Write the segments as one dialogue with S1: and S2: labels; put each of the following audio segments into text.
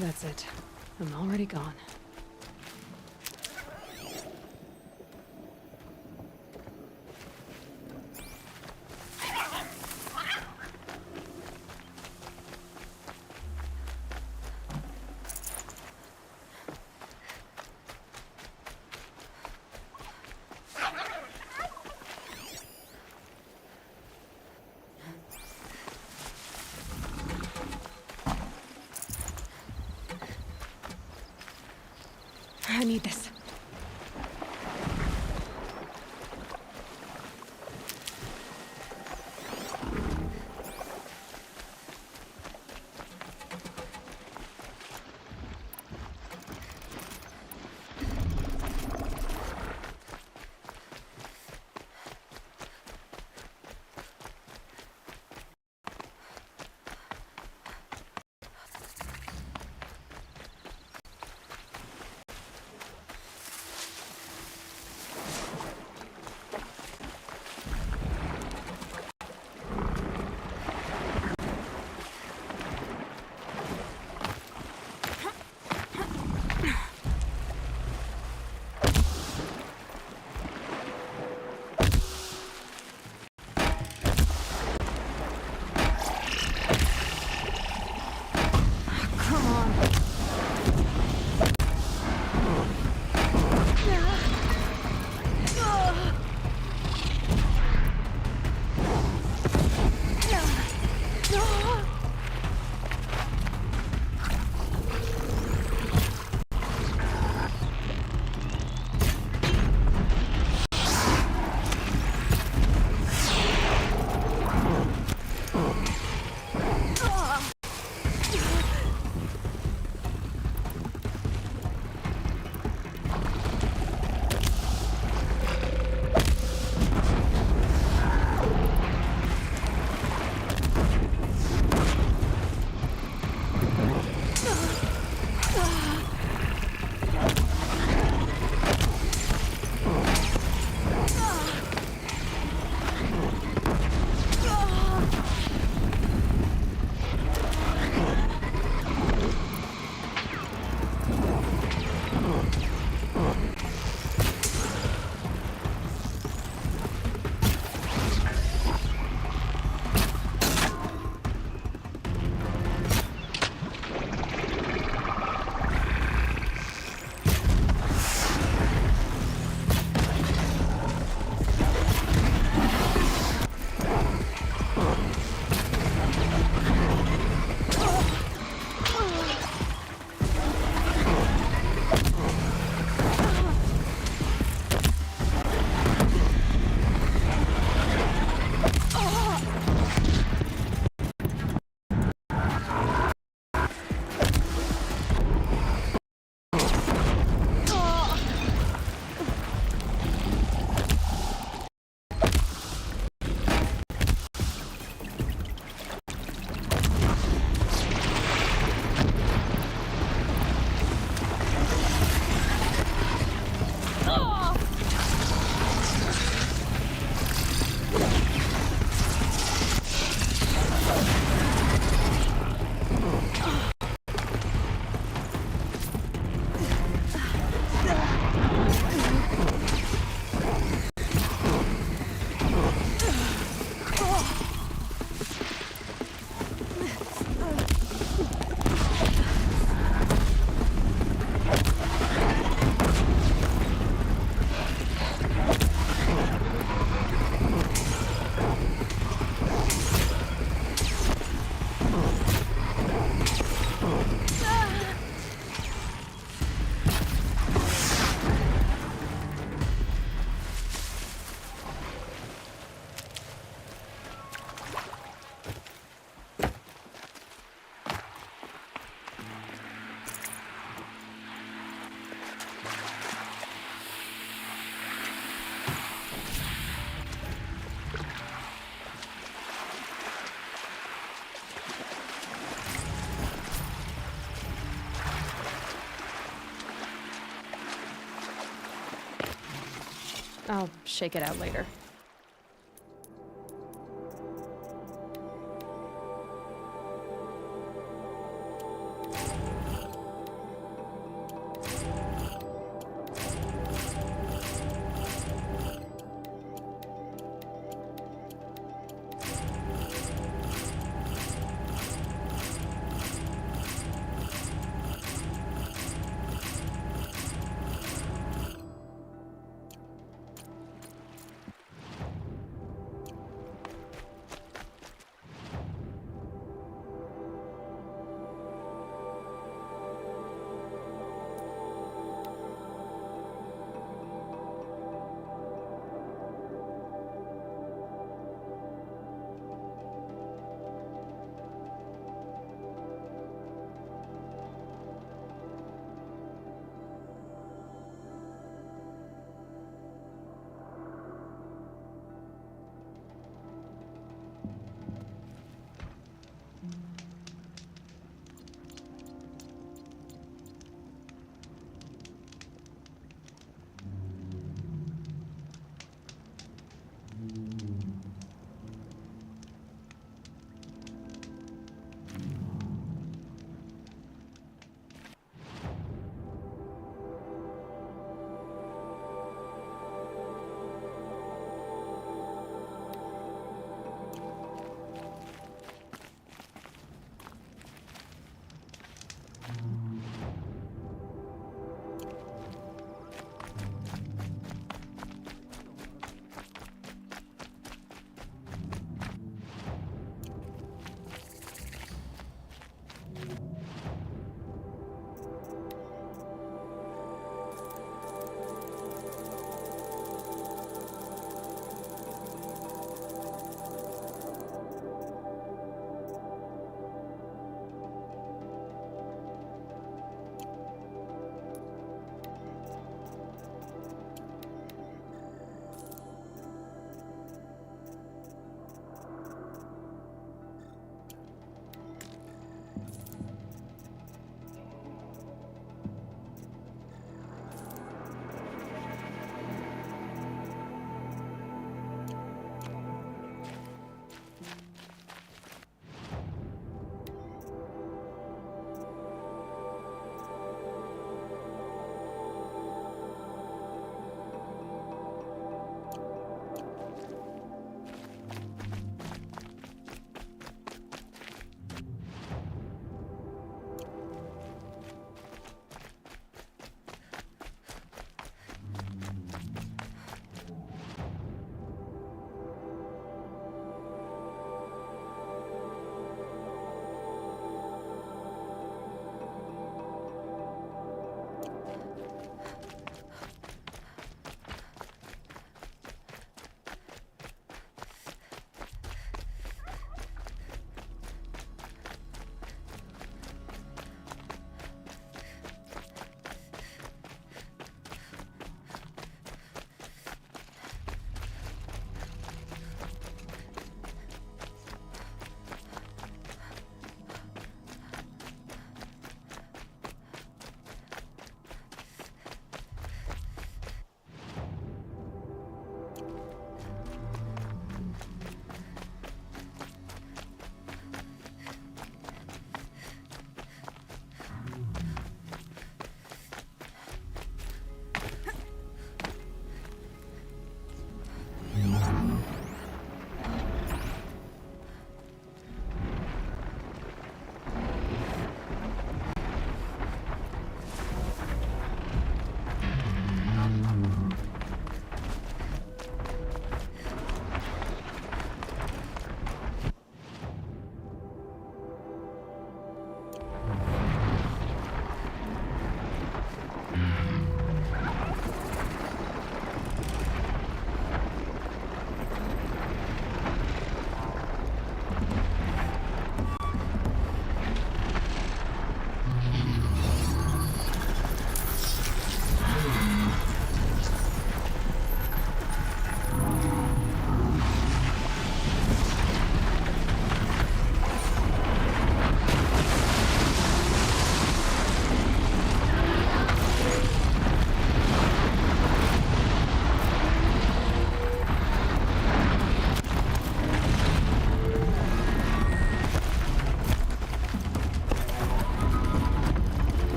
S1: That's it. I'm already gone. I need this. I'll shake it out later.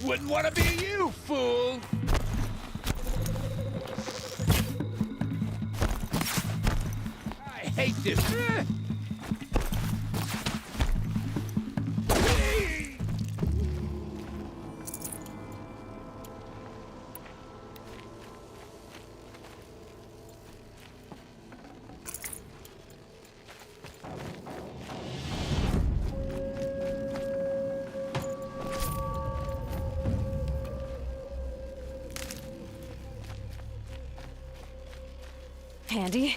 S2: Wouldn't want to be you, fool! I hate this.
S1: Handy.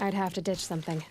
S1: I'd have to ditch something.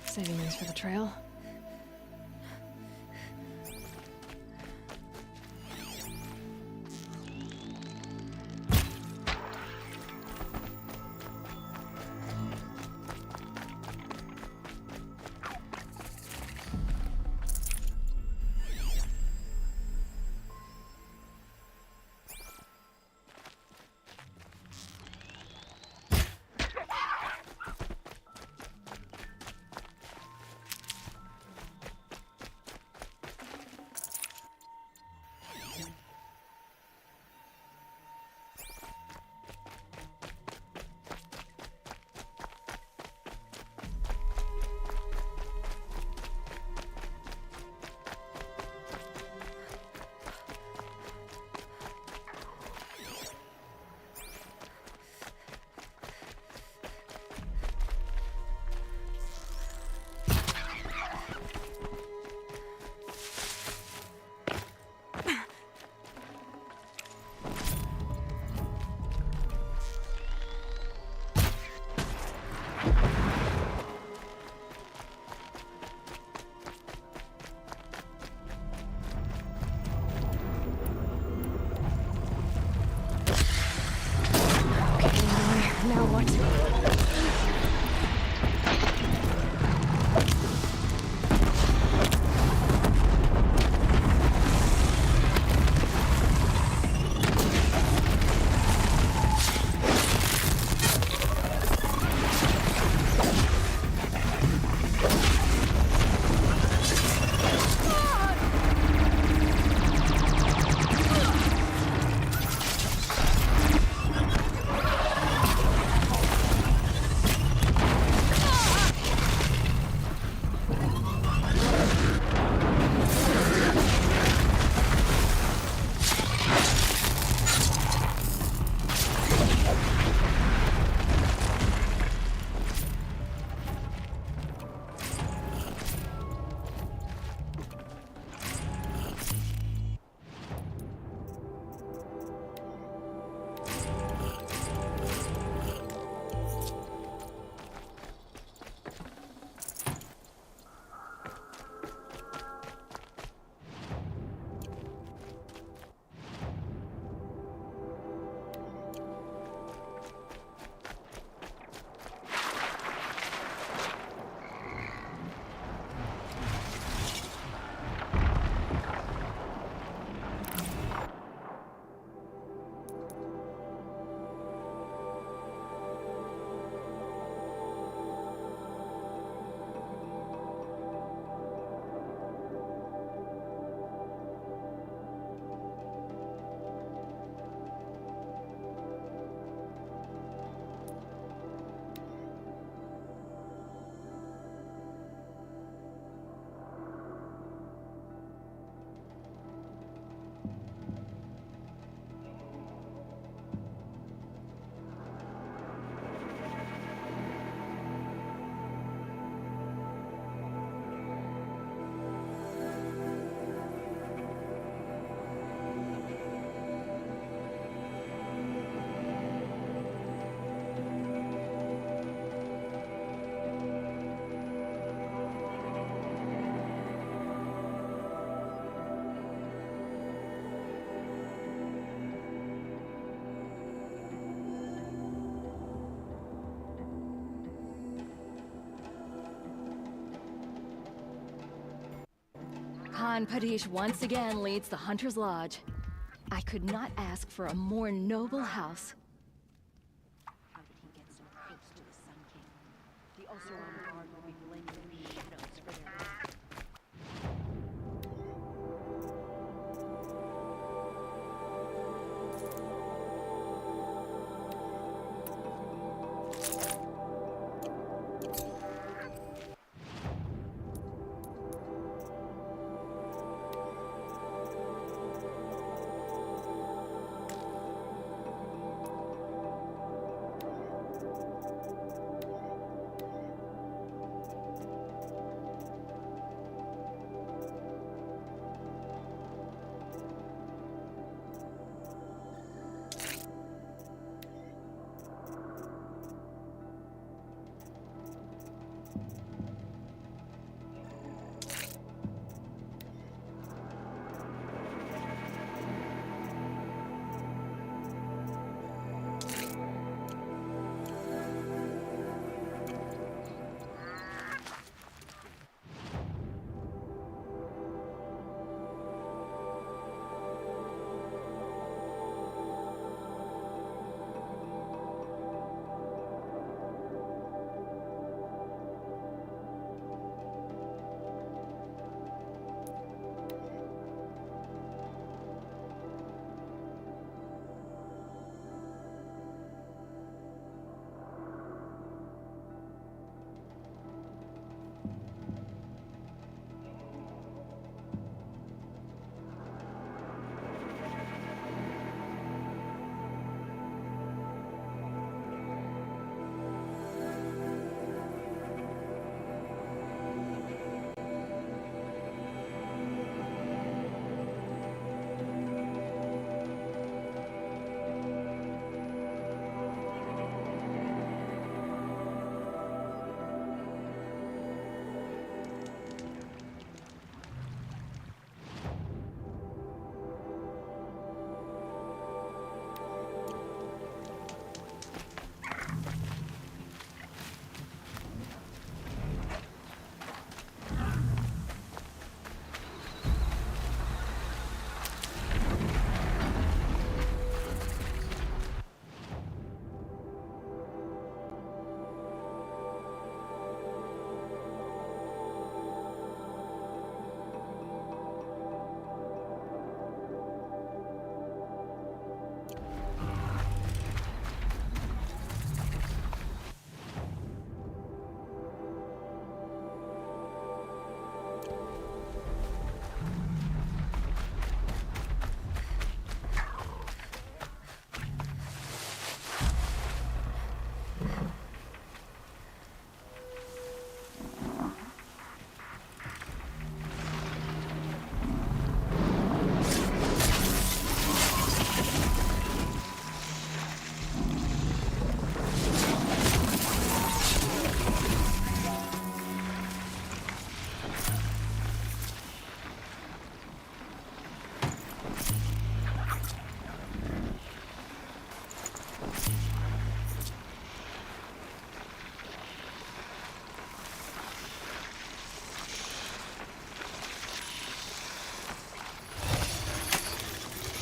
S1: Saving these for the trail.
S3: Khan Padish once again leads the Hunter's Lodge. I could not ask for a more noble house.
S4: How did he get so close to the Sun King? The Oseram Guard will be blaming the shadows for their death.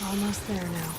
S1: Almost there now.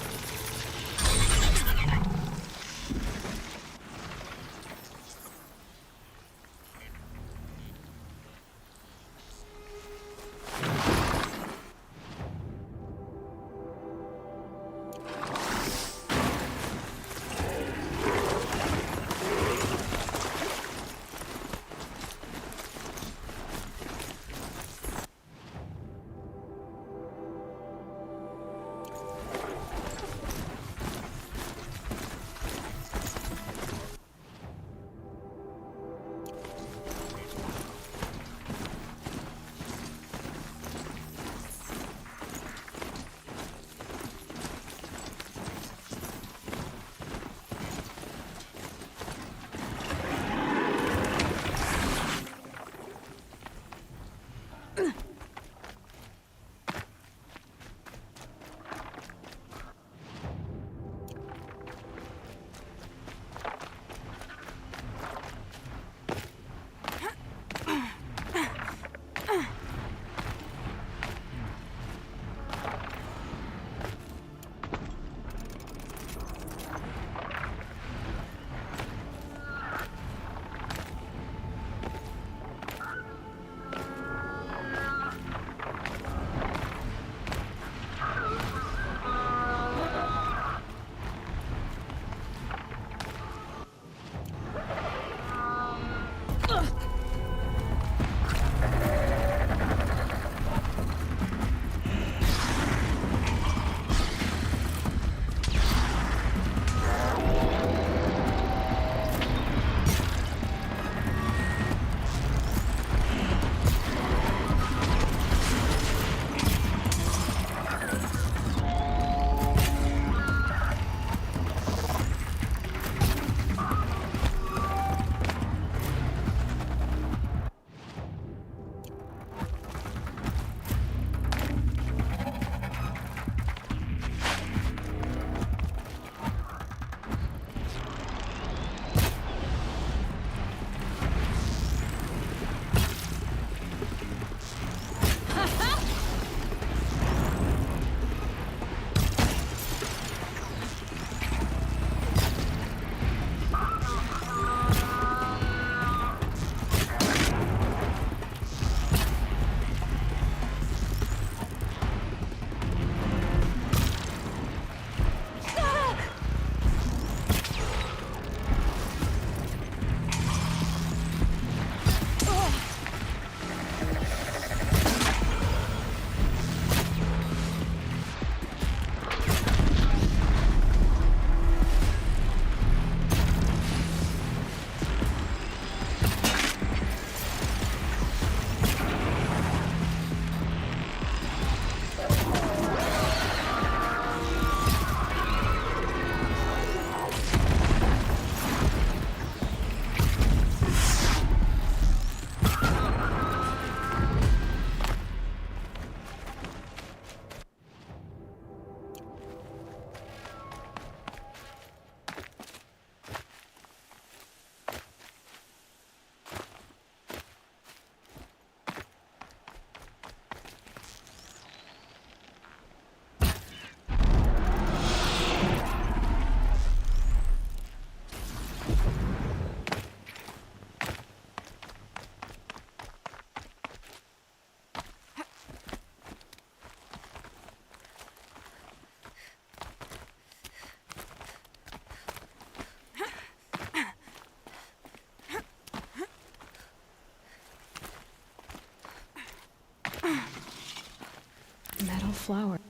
S1: flower.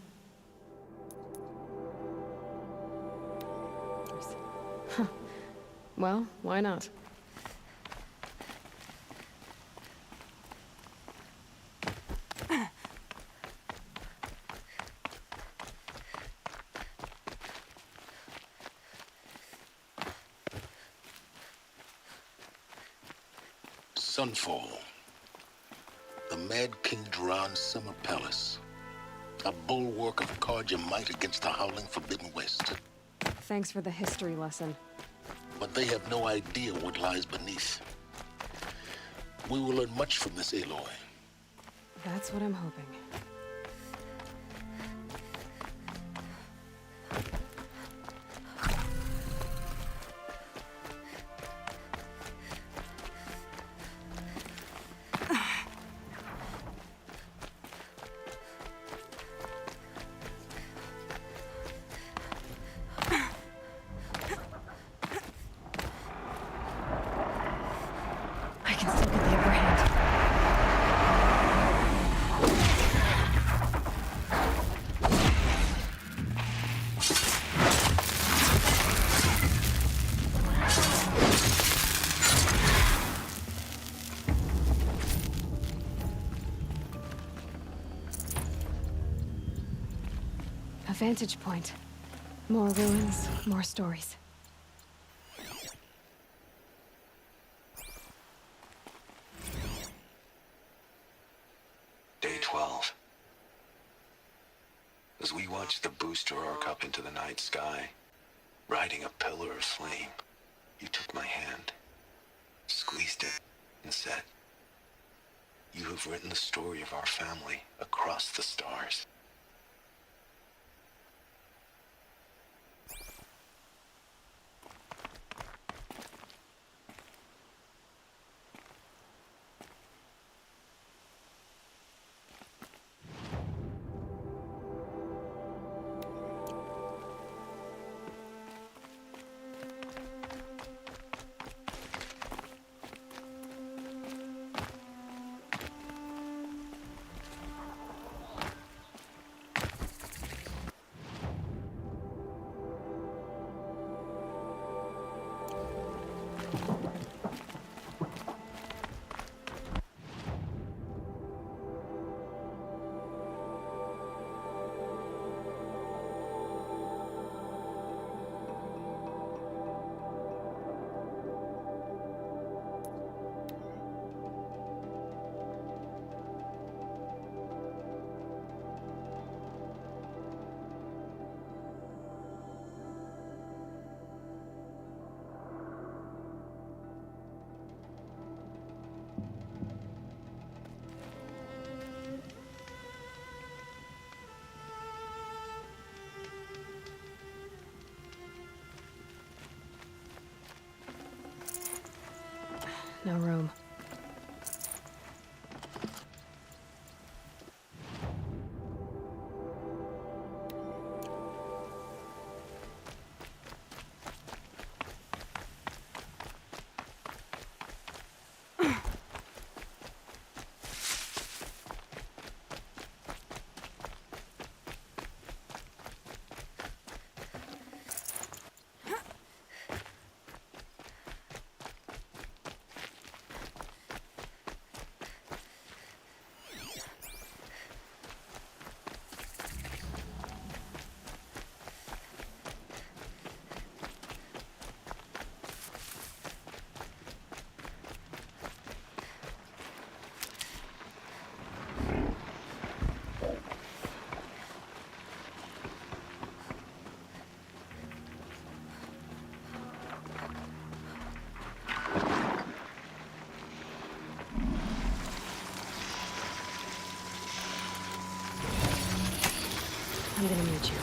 S1: Huh. Well, why not?
S5: Sunfall. The Mad King Duran's summer palace. A bulwark of Carja might against the howling Forbidden West.
S1: Thanks for the history lesson.
S5: But they have no idea what lies beneath. We will learn much from this Aloy.
S1: That's what I'm hoping. I can still get the upper hand. A vantage point. More ruins, more stories.
S6: Day 12. As we watched the booster arc up into the night sky, riding a pillar of flame, you took my hand, squeezed it, and said, "You have written the story of our family across the stars."
S1: No room. I'm gonna meet you.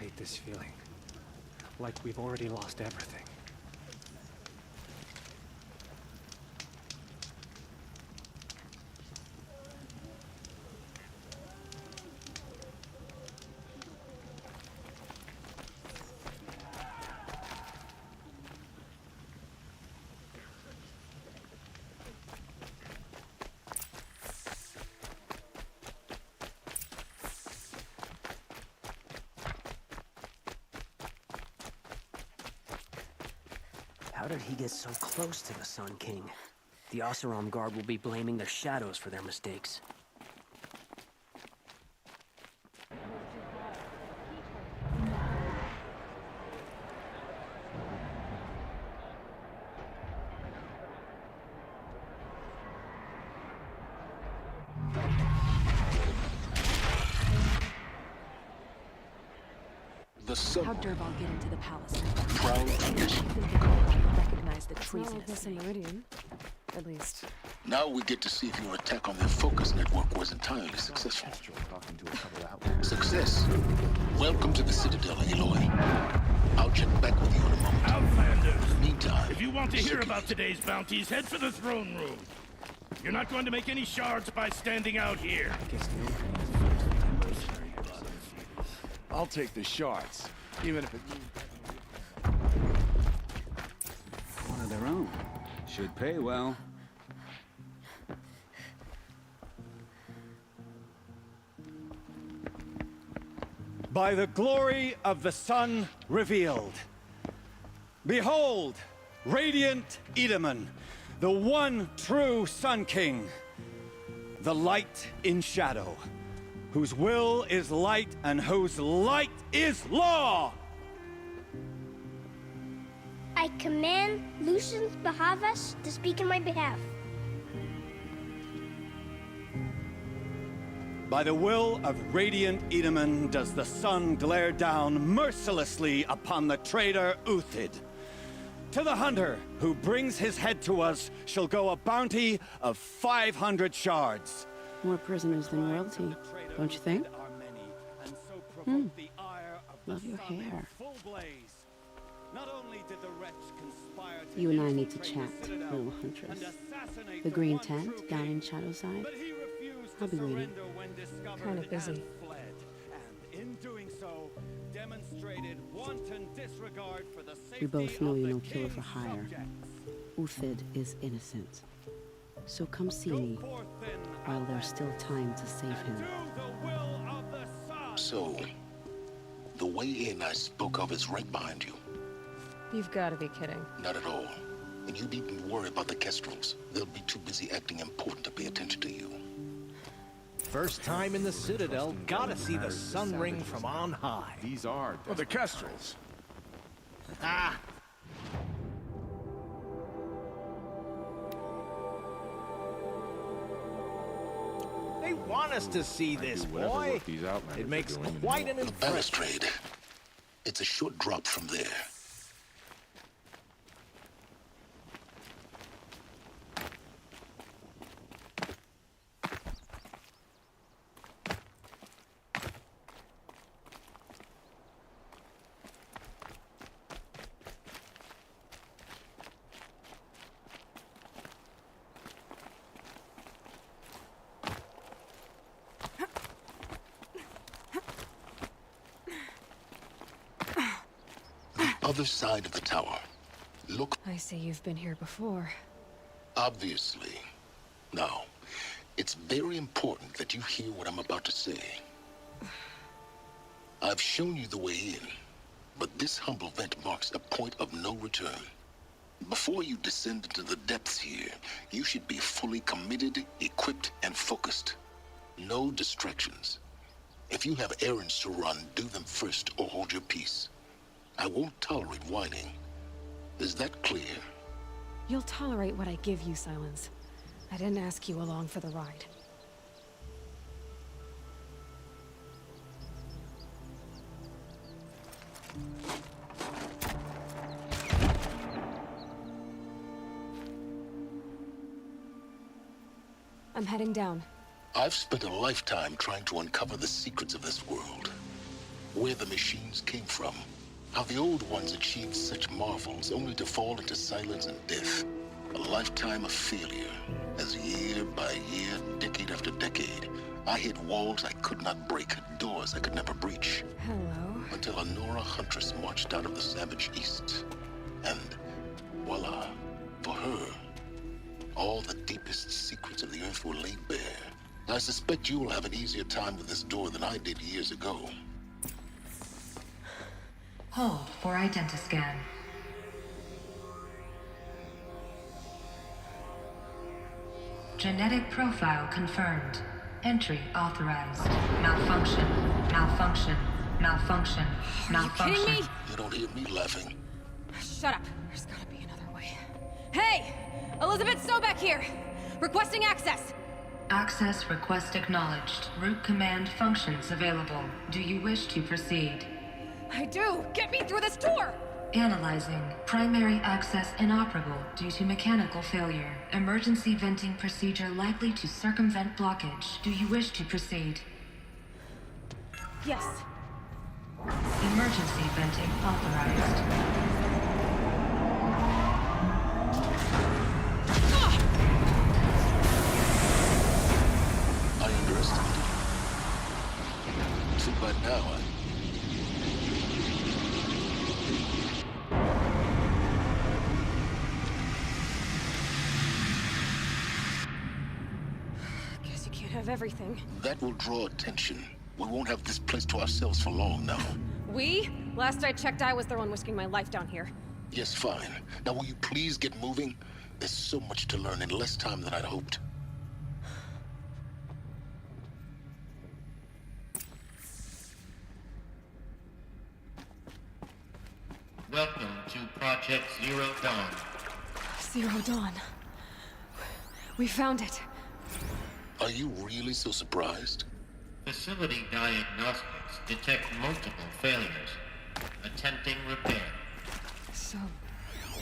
S7: hate this feeling. Like we've already lost everything.
S8: How did he get so close to the Sun King? The Oseram Guard will be blaming their shadows for their mistakes.
S5: The sun,
S3: How'd Durval get into the palace?
S5: proud tradition.
S3: Recognize the
S1: It's not like
S3: treasonous
S1: this in
S3: thing.
S1: Meridian. At least.
S5: Now we get to see if your attack on their focus network was entirely successful. Success. Welcome to the Citadel, Aloy. I'll check back with you in a moment.
S2: Outlanders!
S5: Meantime,
S2: If you want to hear
S5: secure-
S2: about today's bounties, head for the throne room. You're not going to make any shards by standing out here. I'll take the shards, even if it means...
S9: One of their own. Should pay well.
S10: By the glory of the sun revealed. Behold, radiant Edaman, the one true Sun King, the light in shadow, whose will is light and whose light is law!
S11: I command Lucius Bahavas to speak in my behalf.
S10: By the will of radiant Edaman does the sun glare down mercilessly upon the traitor Uthid. To the hunter who brings his head to us shall go a bounty of 500 shards.
S12: More prisoners than royalty, don't you think? Love your hair. You and I need to chat, little huntress. The green tent down in Shadowside. I'll be waiting.
S1: Kind of busy.
S12: We both know you're no killer for hire. Uthid is innocent. So come see me while there's still time to save him.
S5: So, the way in I spoke of is right behind you.
S1: You've got to be kidding.
S5: Not at all. And you needn't worry about the Kestrels. They'll be too busy acting important to pay attention to you.
S13: First time in the Citadel, gotta see the sun ring from on high.
S2: These are... Oh, the Kestrels.
S13: Ah! They want us to see this, boy. It makes quite an
S5: The
S13: impression.
S5: balustrade. It's a short drop from there. Other side of the tower. Look,
S1: I see you've been here before.
S5: obviously. Now, it's very important that you hear what I'm about to say. I've shown you the way in, but this humble vent marks a point of no return. Before you descend into the depths here, you should be fully committed, equipped, and focused. No distractions. If you have errands to run, do them first or hold your peace. I won't tolerate whining. Is that clear?
S1: You'll tolerate what I give you, Silence. I didn't ask you along for the ride. I'm heading down.
S5: I've spent a lifetime trying to uncover the secrets of this world. where the machines came from, how the old ones achieved such marvels only to fall into silence and death. A lifetime of failure, as year by year, decade after decade, I hit walls I could not break, doors I could never breach.
S1: Hello.
S5: Until a Nora huntress marched out of the savage east. And voila, for her, all the deepest secrets of the earth were laid bare. I suspect you will have an easier time with this door than I did years ago.
S14: Hold for identiscan. Genetic profile confirmed. Entry authorized. Malfunction. Malfunction. Malfunction. Malfunction.
S1: Are you kidding me?
S5: You don't hear me laughing.
S1: Shut up. There's gotta be another way. Hey! Elizabeth Sobeck here! Requesting access!
S14: Access request acknowledged. Root command functions available. Do you wish to proceed?
S1: I do! Get me through this door!
S14: Analyzing. Primary access inoperable due to mechanical failure. Emergency venting procedure likely to circumvent blockage. Do you wish to proceed?
S1: Yes.
S14: Emergency venting authorized.
S5: I underestimated you. See, by now,
S1: Guess you can't have everything.
S5: that will draw attention. We won't have this place to ourselves for long now.
S1: We? Last I checked, I was the one risking my life down here.
S5: Yes, fine. Now will you please get moving? There's so much to learn in less time than I'd hoped.
S15: Welcome to Project Zero Dawn.
S1: Zero Dawn. We found it.
S5: Are you really so surprised?
S15: Facility diagnostics detect multiple failures. Attempting repair.
S1: So,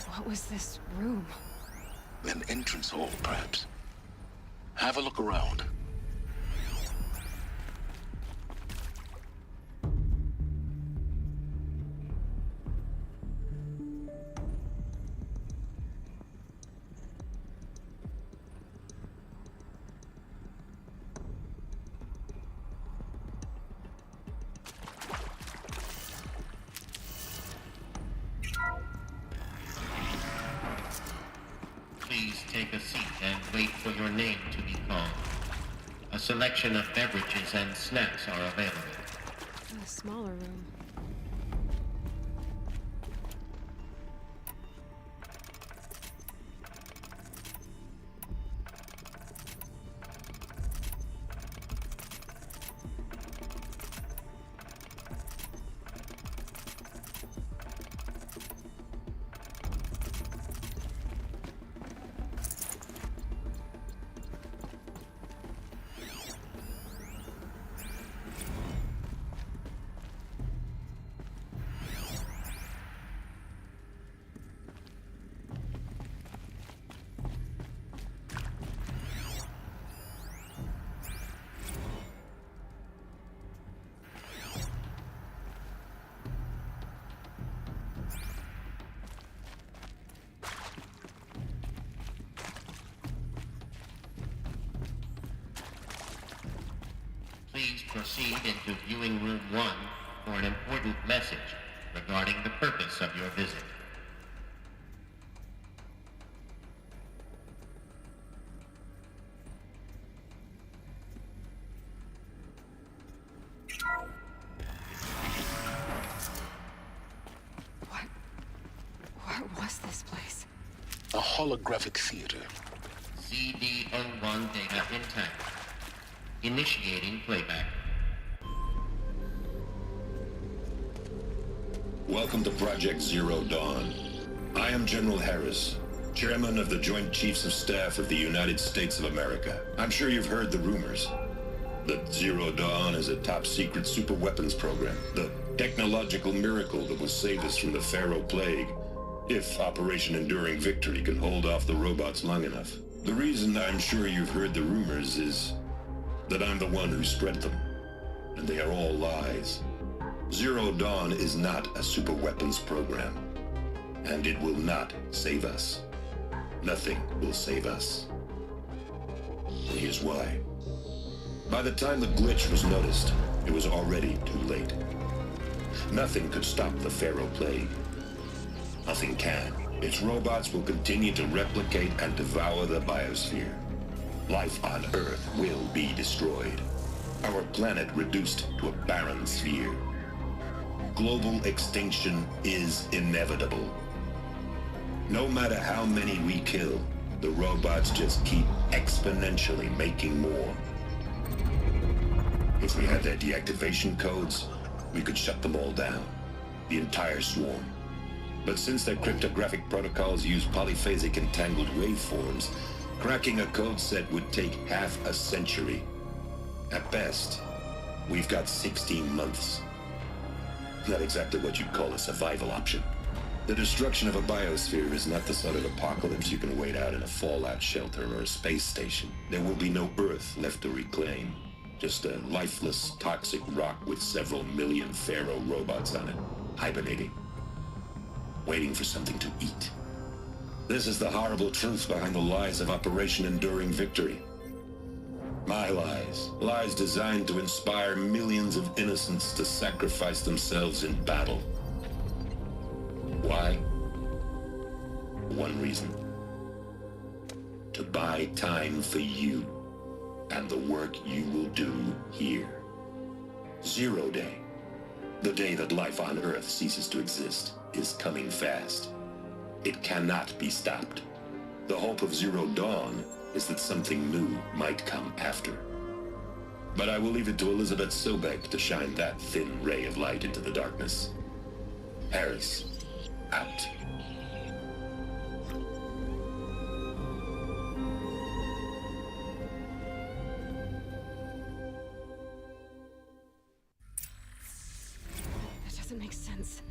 S1: what was this room?
S5: An entrance hall, perhaps. Have a look around.
S15: Please take a seat and wait for your name to be called. A selection of beverages and snacks are available.
S1: A smaller room.
S15: Please proceed into viewing room 1 for an important message regarding the purpose of your visit.
S1: What was this place?
S5: A holographic theater.
S15: CD01 data intact. Initiating playback.
S16: Welcome to Project Zero Dawn. I am General Harris, Chairman of the Joint Chiefs of Staff of the United States of America. I'm sure you've heard the rumors that Zero Dawn is a top-secret superweapons program, the technological miracle that will save us from the Pharaoh Plague, if Operation Enduring Victory can hold off the robots long enough. The reason I'm sure you've heard the rumors is that I'm the one who spread them, and they are all lies. Zero Dawn is not a superweapons program, and it will not save us. Nothing will save us. And here's why. By the time the glitch was noticed, it was already too late. Nothing could stop the Pharaoh Plague. Nothing can. Its robots will continue to replicate and devour the biosphere. Life on Earth will be destroyed. Our planet reduced to a barren sphere. Global extinction is inevitable. No matter how many we kill, the robots just keep exponentially making more. If we had their deactivation codes, we could shut them all down. The entire swarm. But since their cryptographic protocols use polyphasic entangled waveforms, cracking a code set would take half a century. At best, we've got 16 months. Not exactly what you'd call a survival option. The destruction of a biosphere is not the sort of apocalypse you can wait out in a fallout shelter or a space station. There will be no Earth left to reclaim. Just a lifeless, toxic rock with several million Pharaoh robots on it, hibernating, waiting for something to eat. This is the horrible truth behind the lies of Operation Enduring Victory. My lies. Lies designed to inspire millions of innocents to sacrifice themselves in battle. Why? One reason. To buy time for you and the work you will do here. Zero Day, the day that life on Earth ceases to exist, is coming fast. It cannot be stopped. The hope of Zero Dawn is that something new might come after. But I will leave it to Elizabeth Sobek to shine that thin ray of light into the darkness. Harris, out.
S1: That doesn't make sense.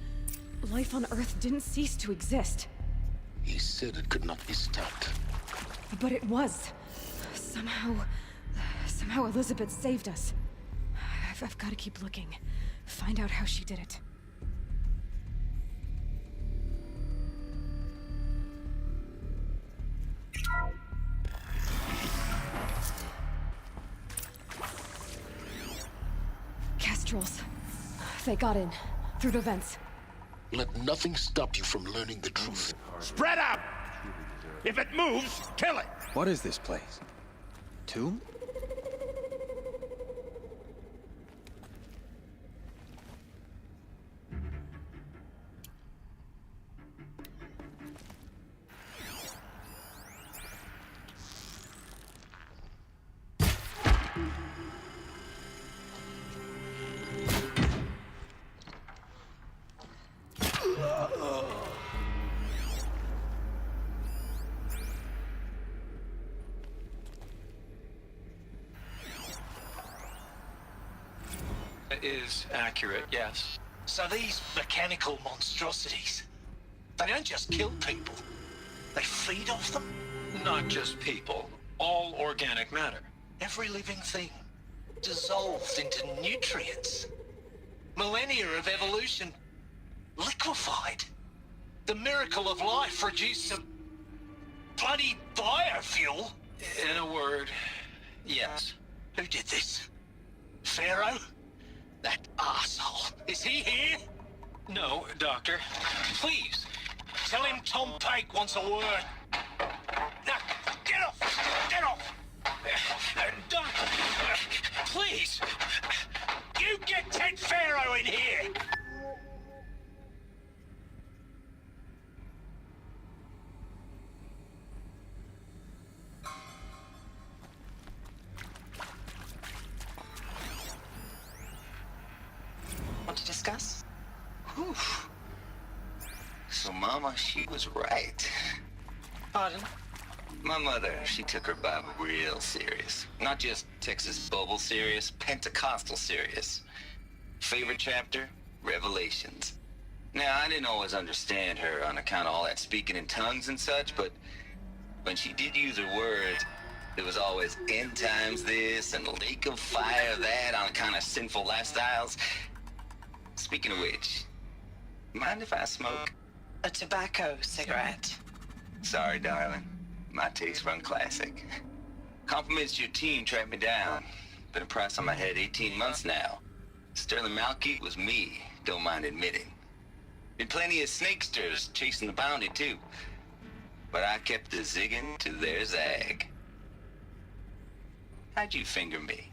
S1: Life on Earth didn't cease to exist.
S5: He said it could not be stopped.
S1: But it was. Somehow Elizabeth saved us. I've got to keep looking. Find out how she did it. Kestrels. They got in. Through the vents.
S5: Let nothing stop you from learning the truth.
S2: Spread out! If it moves, kill it!
S9: What is this place? Tomb?
S6: Is accurate, yes.
S17: So these mechanical monstrosities, they don't just kill people, they feed off them?
S6: Not just people, all organic matter.
S17: Every living thing, dissolved into nutrients. Millennia of evolution, liquefied. The miracle of life reduced to bloody biofuel.
S6: In a word, yes.
S17: Who did this? Pharaoh? That arsehole. Is he here?
S6: No, Doctor.
S17: Please, tell him Tom Pake wants a word. Now, get off! Get off! Doctor, please! You get Ted Pharaoh in here!
S18: Want to discuss? Whew. So Mama, she was right.
S17: Pardon?
S18: My mother, she took her Bible real serious. Not just Texas Bible serious, Pentecostal serious. Favorite chapter? Revelations. Now, I didn't always understand her on account of all that speaking in tongues and such, but when she did use her words, there was always end times this and lake of fire that on account of sinful lifestyles. Speaking of which, mind if I smoke?
S19: A tobacco cigarette.
S18: Sorry, darling. My taste run classic. Compliments to your team tracked me down. Been a price on my head 18 months now. Sterling Malkeet was me, don't mind admitting. Been plenty of snakesters chasing the bounty, too. But I kept the zigging to their zag. How'd you finger me?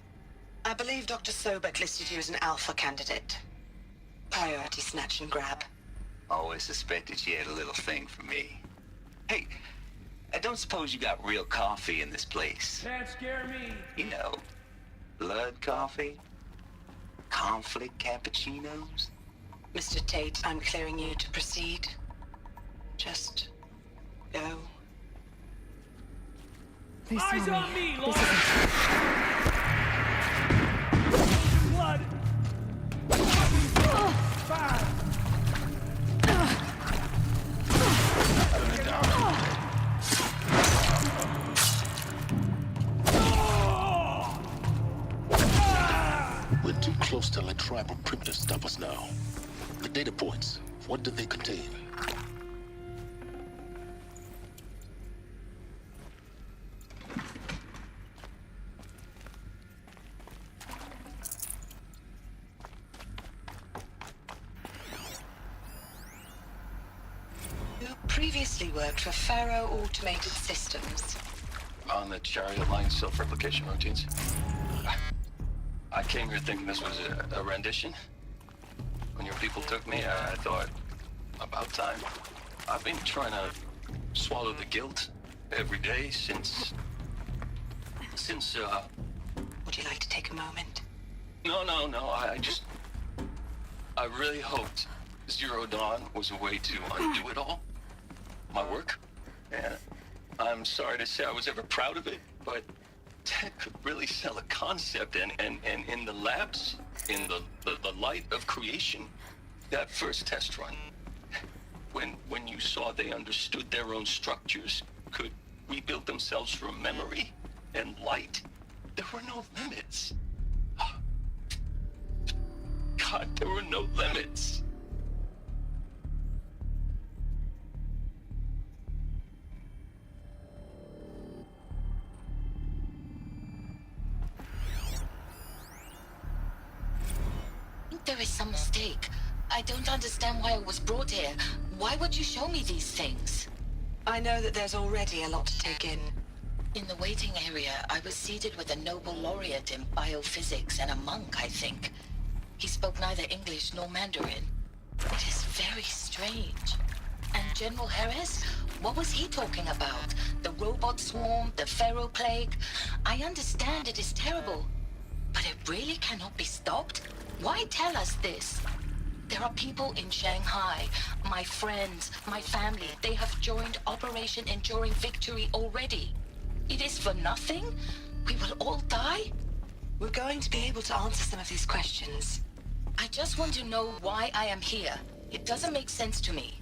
S19: I believe Dr. Sobek listed you as an alpha candidate. Priority snatch and grab.
S18: Always suspected she had a little thing for me. Hey, I don't suppose you got real coffee in this place.
S2: Can't scare me.
S18: You know, blood coffee? Conflict cappuccinos?
S19: Mr. Tate, I'm clearing you to proceed. Just go.
S1: They saw
S2: Eyes on me, Lord! Blood! 5!
S5: We're too close to let tribal primitives stop us now. The data points, what do they contain?
S19: You previously worked for Faro Automated Systems.
S6: On the chariot line self-replication routines. I came here thinking this was a rendition. When your people took me, I thought, about time. I've been trying to swallow the guilt every day since...
S19: Would you like to take a moment?
S6: No, I really hoped Zero Dawn was a way to undo it all. My work. And I'm sorry to say I was ever proud of it, but Ted could really sell a concept, and in the labs, in the light of creation, that first test run, when you saw they understood their own structures, could rebuild themselves from memory and light, there were no limits. God, there were no limits.
S20: There is some mistake. I don't understand why I was brought here. Why would you show me these things?
S19: I know that there's already a lot to take in.
S20: In the waiting area, I was seated with a Nobel laureate in biophysics and a monk, I think. He spoke neither English nor Mandarin. It is very strange. And General Harris? What was he talking about? The robot swarm? The Pharaoh plague? I understand it is terrible. But it really cannot be stopped? Why tell us this? There are people in Shanghai, my friends, my family. They have joined Operation Enduring Victory already. It is for nothing? We will all die?
S19: We're going to be able to answer some of these questions.
S20: I just want to know why I am here. It doesn't make sense to me.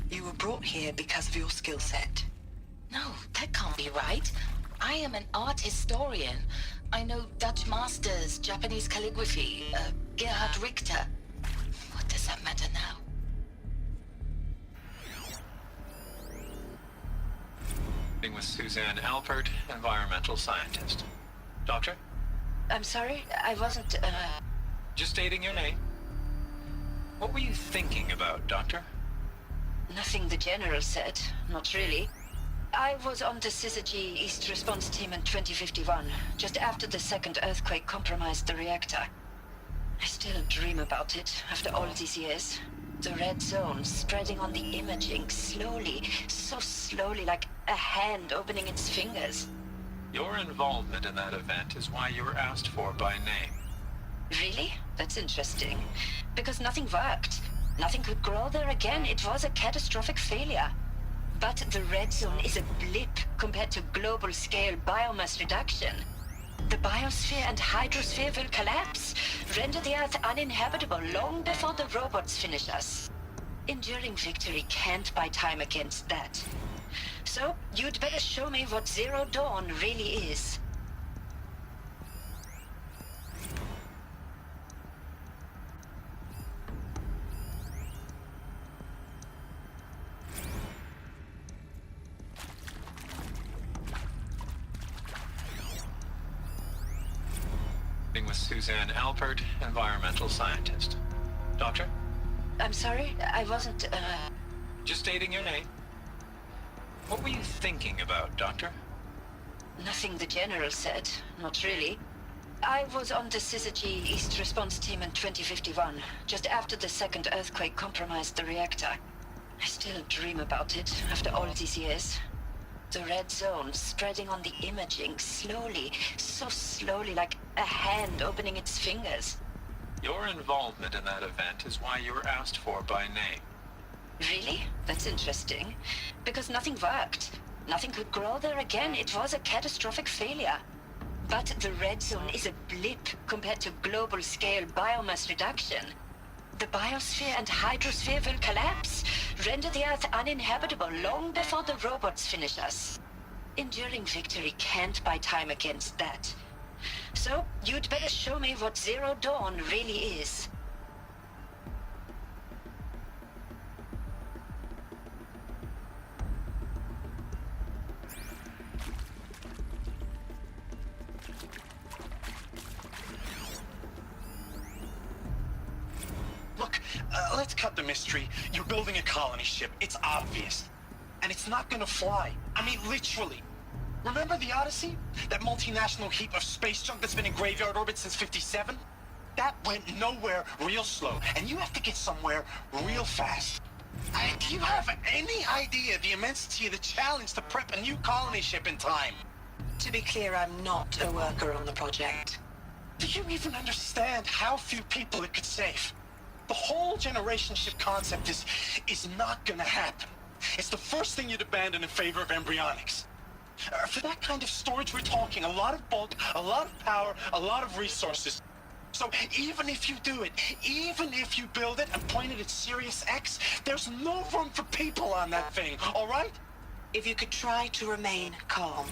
S19: You were brought here because of your skill set.
S20: No, that can't be right. I am an art historian. I know Dutch masters, Japanese calligraphy, Gerhard Richter. What does that matter now?
S6: With Suzanne Alpert, environmental scientist. Doctor?
S19: I'm sorry, I wasn't,
S6: Just stating your name. What were you thinking about, Doctor?
S19: Nothing the General said, not really. I was on the XXII East Response Team in 2051, just after the second earthquake compromised the reactor. I still dream about it, after all these years. The red zone spreading on the imaging, slowly, so slowly, like a hand opening its fingers.
S6: Your involvement in that event is why you were asked for by name.
S19: Really? That's interesting. Because nothing worked. Nothing could grow there again. It was a catastrophic failure. But the red zone is a blip compared to global-scale biomass reduction. The biosphere and hydrosphere will collapse, render the Earth uninhabitable long before the robots finish us. Enduring Victory can't buy time against that. So, you'd better show me what Zero Dawn really is.
S6: Suzanne Alpert, environmental scientist. Doctor?
S19: I'm sorry, I wasn't,
S6: Just stating your name. What were you thinking about, Doctor?
S19: Nothing the General said. Not really. I was on the XXII East Response Team in 2051, just after the second earthquake compromised the reactor. I still dream about it, after all these years. The red zone spreading on the imaging, slowly, so slowly, like a hand opening its fingers.
S6: Your involvement in that event is why you were asked for by name.
S19: Really? That's interesting. Because nothing worked. Nothing could grow there again. It was a catastrophic failure. But the red zone is a blip compared to global-scale biomass reduction. The biosphere and hydrosphere will collapse, render the Earth uninhabitable long before the robots finish us. Enduring victory can't buy time against that. So, you'd better show me what Zero Dawn really is.
S17: Look, let's cut the mystery. You're building a colony ship. It's obvious. And it's not gonna fly. I mean, literally. Remember the Odyssey? That multinational heap of space junk that's been in graveyard orbit since '57? That went nowhere real slow. And you have to get somewhere real fast. Do you have any idea the immensity of the challenge to prep a new colony ship in time?
S20: To be clear, I'm not a worker on the project.
S17: Do you even understand how few people it could save? The whole generation ship concept is not gonna happen. It's the first thing you'd abandon in favor of embryonics. For that kind of storage, we're talking a lot of bulk, a lot of power, a lot of resources. So even if you do it, even if you build it and point it at Sirius X, there's no room for people on that thing, all right?
S20: If you could try to remain calm.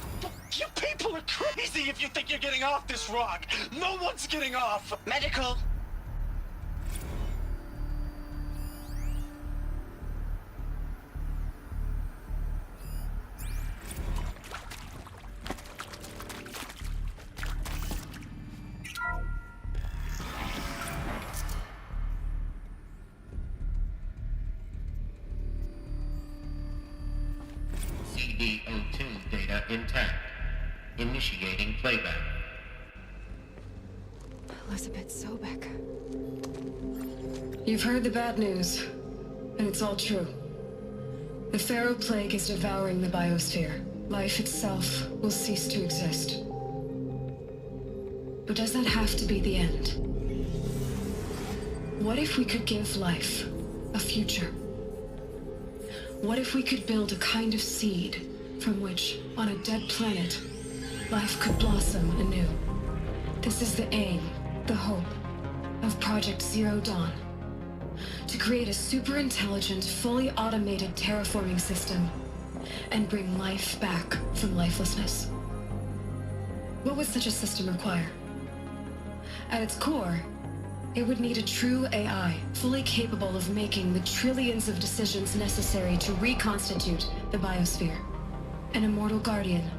S17: You people are crazy if you think you're getting off this rock. No one's getting off.
S20: Medical.
S15: CD02 data intact. Initiating playback.
S1: Elizabeth Sobek.
S14: You've heard the bad news, and it's all true. The Pharaoh Plague is devouring the biosphere. Life itself will cease to exist. But does that have to be the end? What if we could give life a future? What if we could build a kind of seed from which, on a dead planet, life could blossom anew? This is the aim, the hope, of Project Zero Dawn. To create a super-intelligent, fully automated terraforming system and bring life back from lifelessness. What would such a system require? At its core, it would need a true AI, fully capable of making the trillions of decisions necessary to reconstitute the biosphere. An immortal guardian,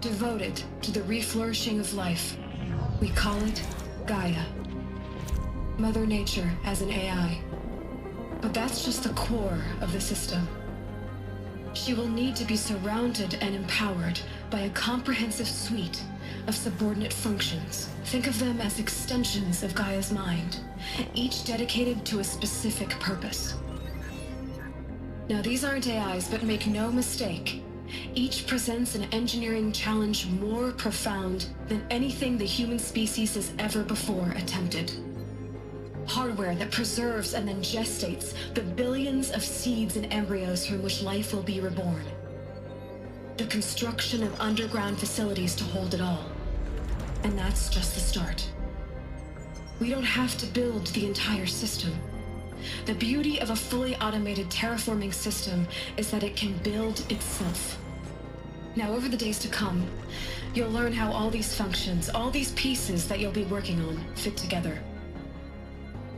S14: devoted to the reflourishing of life. We call it Gaia. Mother Nature as an AI. But that's just the core of the system. She will need to be surrounded and empowered by a comprehensive suite of subordinate functions. Think of them as extensions of Gaia's mind, each dedicated to a specific purpose. Now, these aren't AIs, but make no mistake, each presents an engineering challenge more profound than anything the human species has ever before attempted. Hardware that preserves and then gestates the billions of seeds and embryos from which life will be reborn. The construction of underground facilities to hold it all. And that's just the start. We don't have to build the entire system. The beauty of a fully automated terraforming system is that it can build itself. Now, over the days to come, you'll learn how all these functions, all these pieces that you'll be working on, fit together.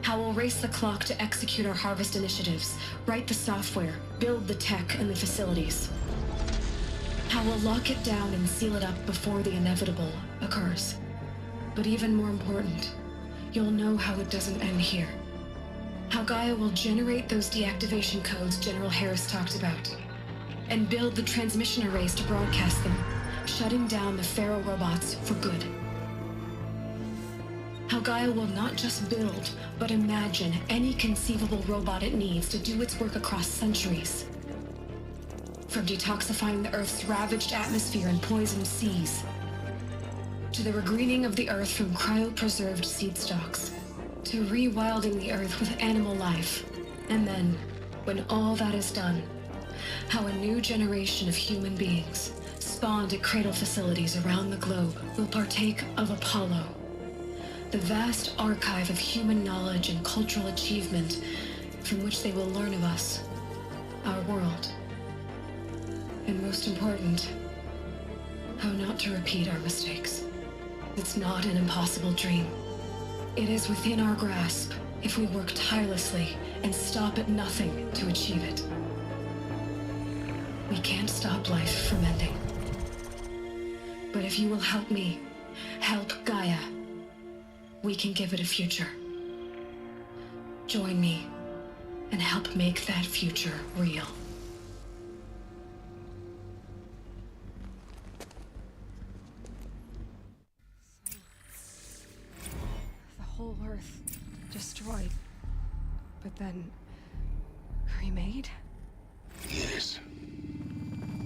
S14: How we'll race the clock to execute our harvest initiatives, write the software, build the tech and the facilities. How we'll lock it down and seal it up before the inevitable occurs. But even more important, you'll know how it doesn't end here. How Gaia will generate those deactivation codes General Harris talked about, and build the transmission arrays to broadcast them, shutting down the Pharaoh robots for good. How Gaia will not just build, but imagine any conceivable robot it needs to do its work across centuries. From detoxifying the Earth's ravaged atmosphere and poisoned seas, to the regreening of the Earth from cryopreserved seed stalks, to rewilding the Earth with animal life. And then, when all that is done, how a new generation of human beings, spawned at cradle facilities around the globe, will partake of Apollo, the vast archive of human knowledge and cultural achievement from which they will learn of us, our world. And most important, how not to repeat our mistakes. It's not an impossible dream. It is within our grasp if we work tirelessly and stop at nothing to achieve it. We can't stop life from ending. But if you will help me, help Gaia, we can give it a future. Join me and help make that future real.
S1: The whole Earth destroyed, but then remade?
S5: Yes.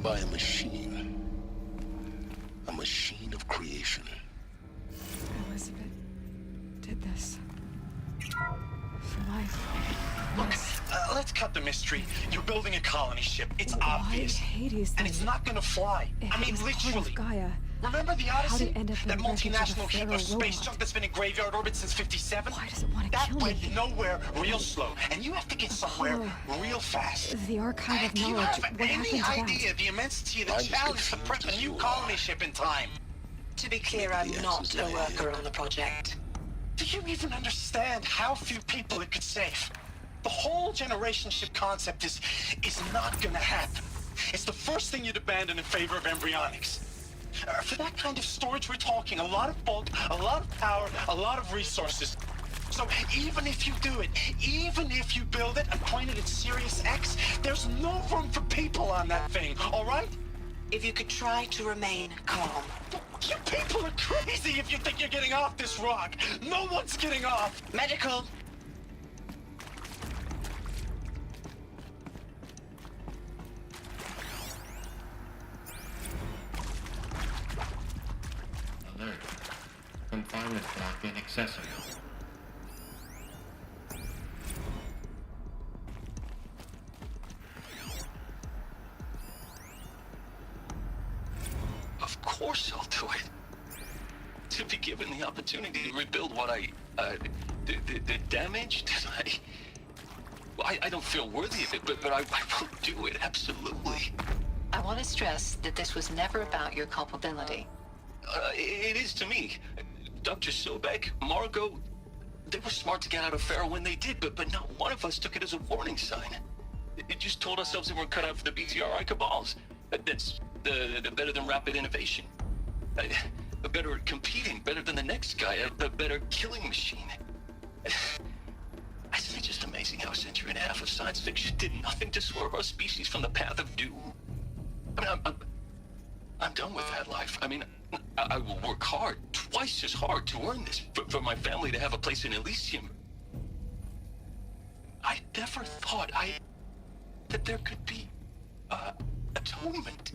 S5: By a machine. A machine of creation.
S1: Elizabeth did this. For life.
S17: Look, let's cut the mystery. You're building a colony ship. It's
S1: Why
S17: obvious.
S1: Hades,
S17: And it's not gonna fly. I mean,
S1: It was part of
S17: literally.
S1: Gaia.
S17: Remember the
S1: How
S17: Odyssey?
S1: did it end up in
S17: That
S1: the wreckage of a
S17: multinational heap
S1: Pharaoh
S17: of space
S1: robot?
S17: junk that's been in graveyard orbit since 57?
S1: Why does it want to
S17: That
S1: kill
S17: went
S1: me?
S17: nowhere real slow. And you have to get somewhere
S1: Apollo.
S17: real fast.
S1: The archive of
S17: Do you
S1: knowledge.
S17: have
S1: What
S17: any
S1: happened to that?
S17: idea the immensity of the
S5: I'm as
S17: challenge to
S5: confused
S17: prep a
S5: as
S17: new
S5: you
S17: colony
S5: are.
S17: ship in time?
S20: To be clear, I'm not a worker on the project.
S17: Do you even understand how few people it could save? The whole generation ship concept is not gonna happen. It's the first thing you'd abandon in favor of embryonics. For that kind of storage, we're talking a lot of bulk, a lot of power, a lot of resources. So even if you do it, even if you build it and point it at Sirius X, there's no room for people on that thing, all right?
S20: If you could try to remain calm.
S17: You people are crazy if you think you're getting off this rock. No one's getting off.
S20: Medical.
S15: Alert. Confinement block inaccessible.
S6: Of course I'll do it. To be given the opportunity to rebuild what the damage that I don't feel worthy of it, but I will do it, absolutely.
S20: I want to stress that this was never about your culpability.
S6: It is to me. Dr. Sobek, Margot, they were smart to get out of Pharaoh when they did, but not one of us took it as a warning sign. It just told ourselves that we're cut out for the BTRI cabals. That's the better than rapid innovation. Better at competing, better than the next guy, a better killing machine. Isn't it just amazing how a century and a half of science fiction did nothing to swerve our species from the path of doom? I mean, I'm done with that life. I mean, I will work hard, twice as hard to earn this, for my family to have a place in Elysium. I never thought that there could be, atonement.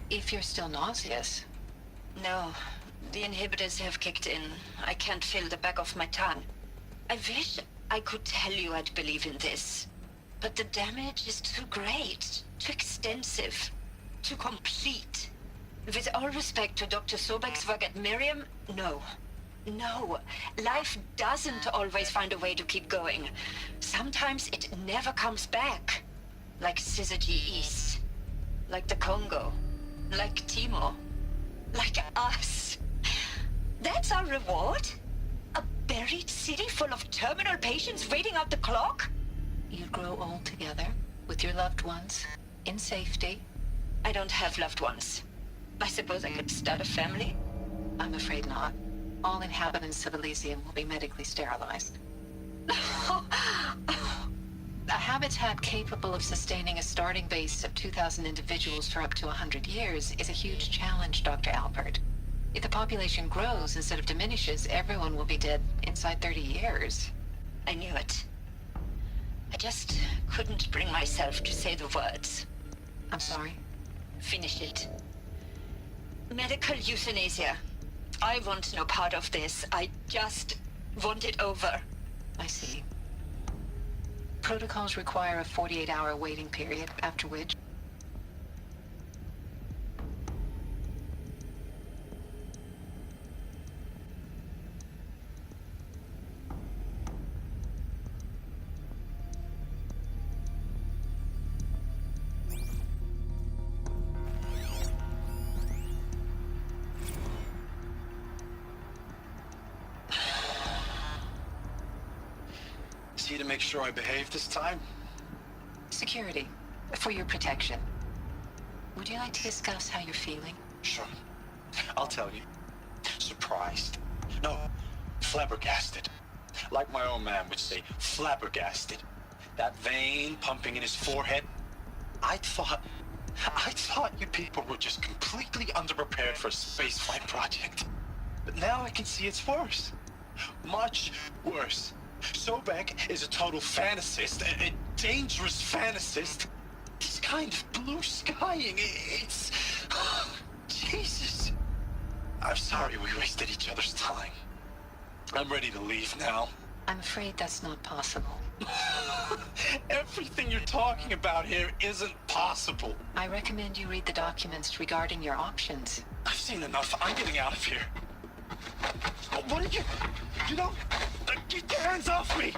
S20: If you're still nauseous.
S19: No, the inhibitors have kicked in. I can't feel the back of my tongue. I wish I could tell you I'd believe in this. But the damage is too great, too extensive, too complete. With all respect to Dr. Sobek's work at Miriam, no. No, life doesn't always find a way to keep going. Sometimes it never comes back. Like Syzygy East. Like the Congo. Like Timor. Like us. That's our reward? A buried city full of terminal patients waiting out the clock?
S20: You'd grow old together, with your loved ones, in safety.
S19: I don't have loved ones. I suppose I could start a family?
S20: I'm afraid not. All inhabitants of Elysium will be medically sterilized. A habitat capable of sustaining a starting base of 2,000 individuals for up to 100 years is a huge challenge, Dr. Alpert. If the population grows instead of diminishes, everyone will be dead inside 30 years.
S19: I knew it. I just couldn't bring myself to say the words.
S20: I'm sorry?
S19: Finish it. Medical euthanasia. I want no part of this. I just want it over.
S20: I see. Protocols require a 48-hour waiting period, after which...
S6: See to make sure I behave this time?
S20: Security. For your protection. Would you like to discuss how you're feeling?
S6: Sure. I'll tell you. Surprised. No, flabbergasted. Like my old man would say, flabbergasted. That vein pumping in his forehead. I thought you people were just completely underprepared for a spaceflight project. But now I can see it's worse. Much worse. Sobek is a total fantasist, a dangerous fantasist. This kind of blue skying, it's... Jesus. I'm sorry we wasted each other's time. I'm ready to leave now.
S20: I'm afraid that's not possible.
S6: Everything you're talking about here isn't possible.
S20: I recommend you read the documents regarding your options.
S6: I've seen enough. I'm getting out of here. What are you... You don't... Get your hands off me!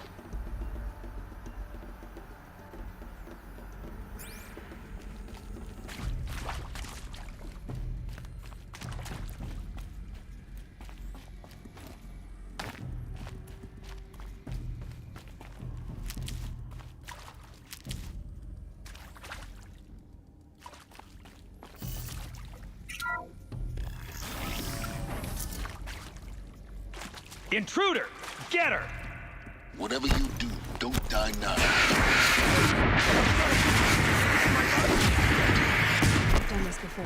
S2: Intruder! Get her!
S5: Whatever you do, don't die now.
S1: I've done this before.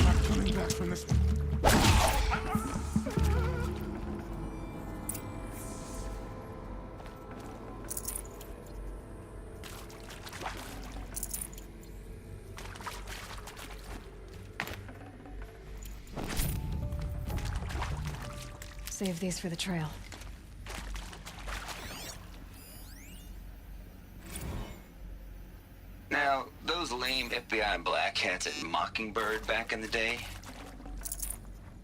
S10: I'm coming back from this.
S1: Save these for the trail.
S18: Now, those lame FBI black hats at Mockingbird back in the day,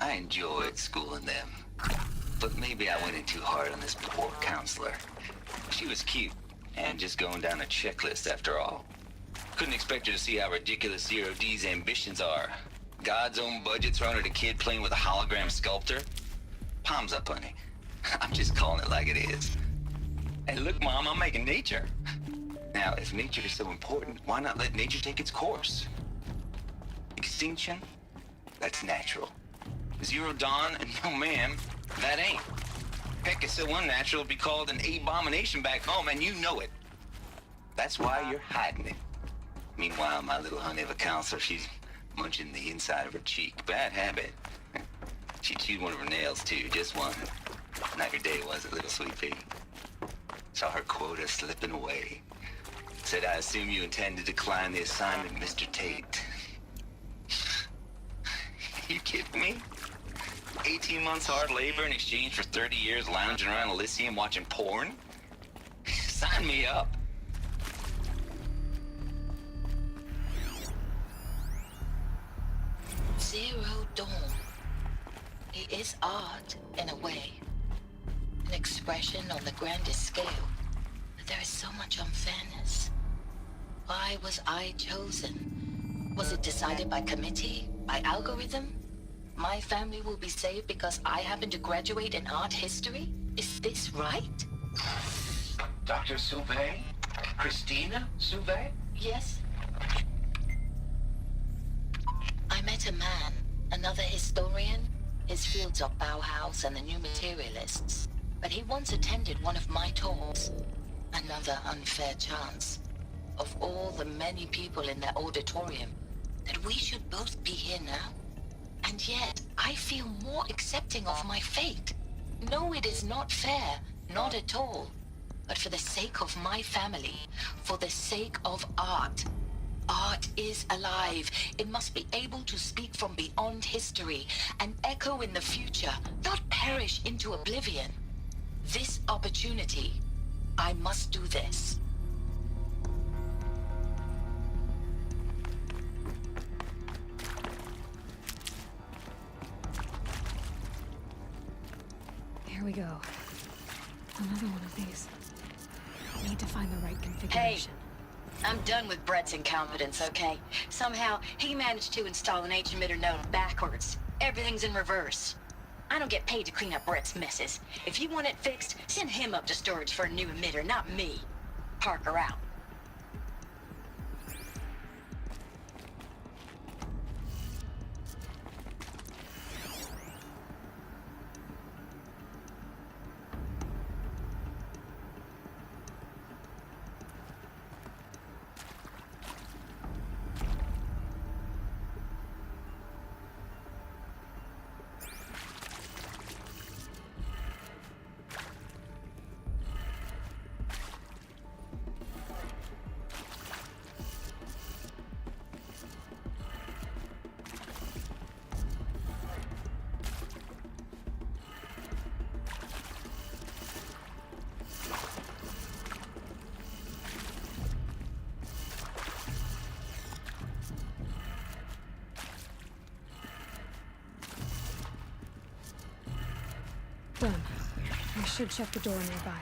S18: I enjoyed schooling them. But maybe I went in too hard on this poor counselor. She was cute, and just going down a checklist after all. Couldn't expect her to see how ridiculous Zero D's ambitions are. God's own budget thrown at a kid playing with a hologram sculptor? Palms up, honey. I'm just calling it like it is. Hey, look, Mom, I'm making nature. Now, if nature is so important, why not let nature take its course? Extinction? That's natural. Zero Dawn? No, ma'am, that ain't. Heck, it's so unnatural to be called an abomination back home, and you know it. That's why you're hiding it. Meanwhile, my little honey of a counselor, she's munching the inside of her cheek. Bad habit. She chewed one of her nails, too, just one. Not your day, was it, little sweet pea? Saw her quota slipping away. Said, I assume you intend to decline the assignment, Mr. Tate. You kidding me? 18 months hard labor in exchange for 30 years lounging around Elysium watching porn? Sign me up.
S20: Zero Dawn. He is art, in a way. An expression on the grandest scale. But there is so much unfairness. Why was I chosen? Was it decided by committee? By algorithm? My family will be saved because I happen to graduate in art history? Is this right?
S17: Dr. Sauvé? Christina Sauvé?
S20: Yes. I met a man, another historian. His fields are Bauhaus and the New Materialists. But he once attended one of my talks. Another unfair chance. Of all the many people in that auditorium, that we should both be here now. And yet, I feel more accepting of my fate. No, it is not fair. Not at all. But for the sake of my family, for the sake of art. Art is alive. It must be able to speak from beyond history and echo in the future, not perish into oblivion. This opportunity, I must do this.
S1: Here we go. Another one of these. Need to find the right configuration.
S19: Hey, I'm done with Brett's incompetence, okay? Somehow, he managed to install an H-emitter node backwards. Everything's in reverse. I don't get paid to clean up Brett's messes. If you want it fixed, send him up to storage for a new emitter, not me. Parker out.
S1: Done. I should check the door nearby.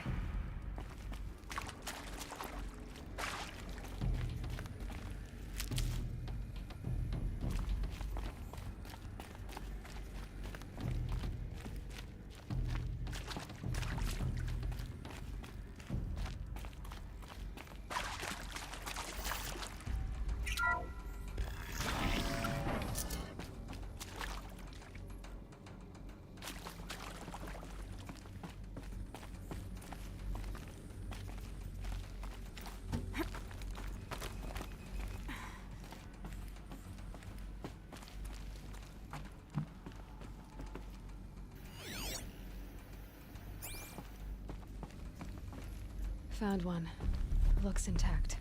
S1: Found one. Looks intact.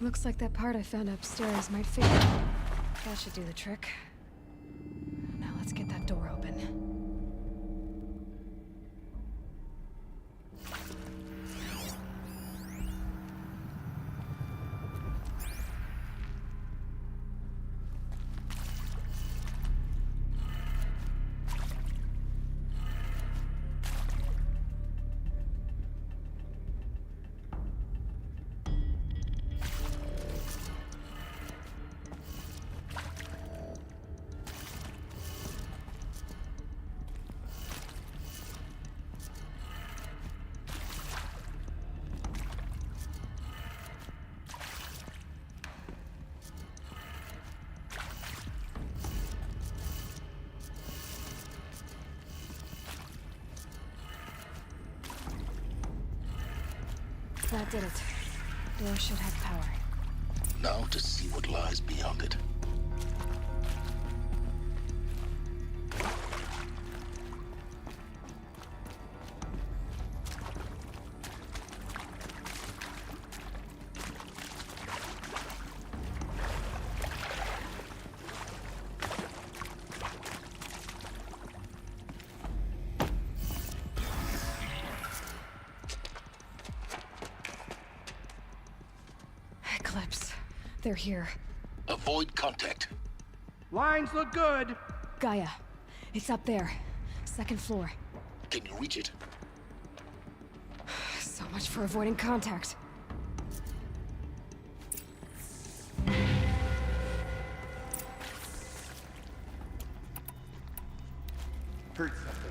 S1: Looks like that part I found upstairs might fit. That should do the trick. Now let's get that door open. That did it. Door should have power.
S5: Now to see what lies beyond it.
S1: They're here.
S5: Avoid contact.
S2: Lines look good.
S1: Gaia, it's up there. Second floor.
S5: Can you reach it?
S1: So much for avoiding contact.
S2: Heard something.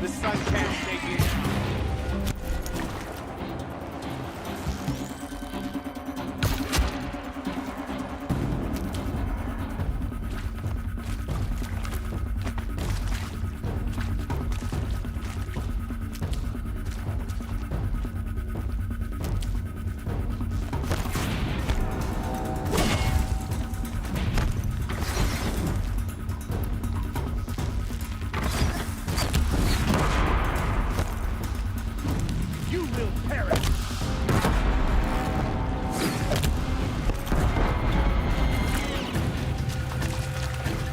S10: The sun can't take me down.
S2: You will perish.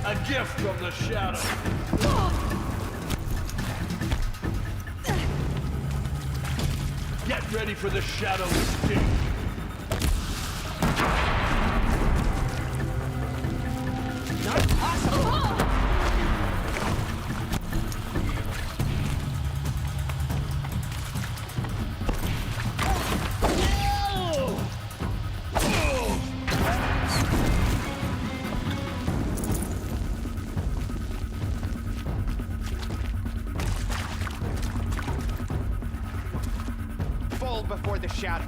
S2: A gift from the shadow. Get ready for the shadow sting.
S1: Not possible!
S10: Fall before the shadow.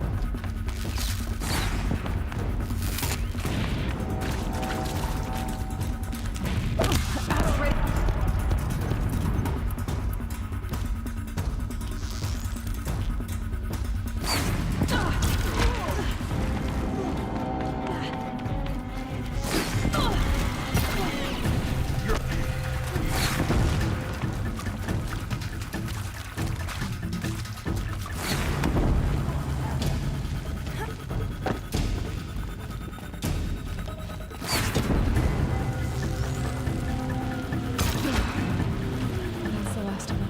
S1: That's the last of them.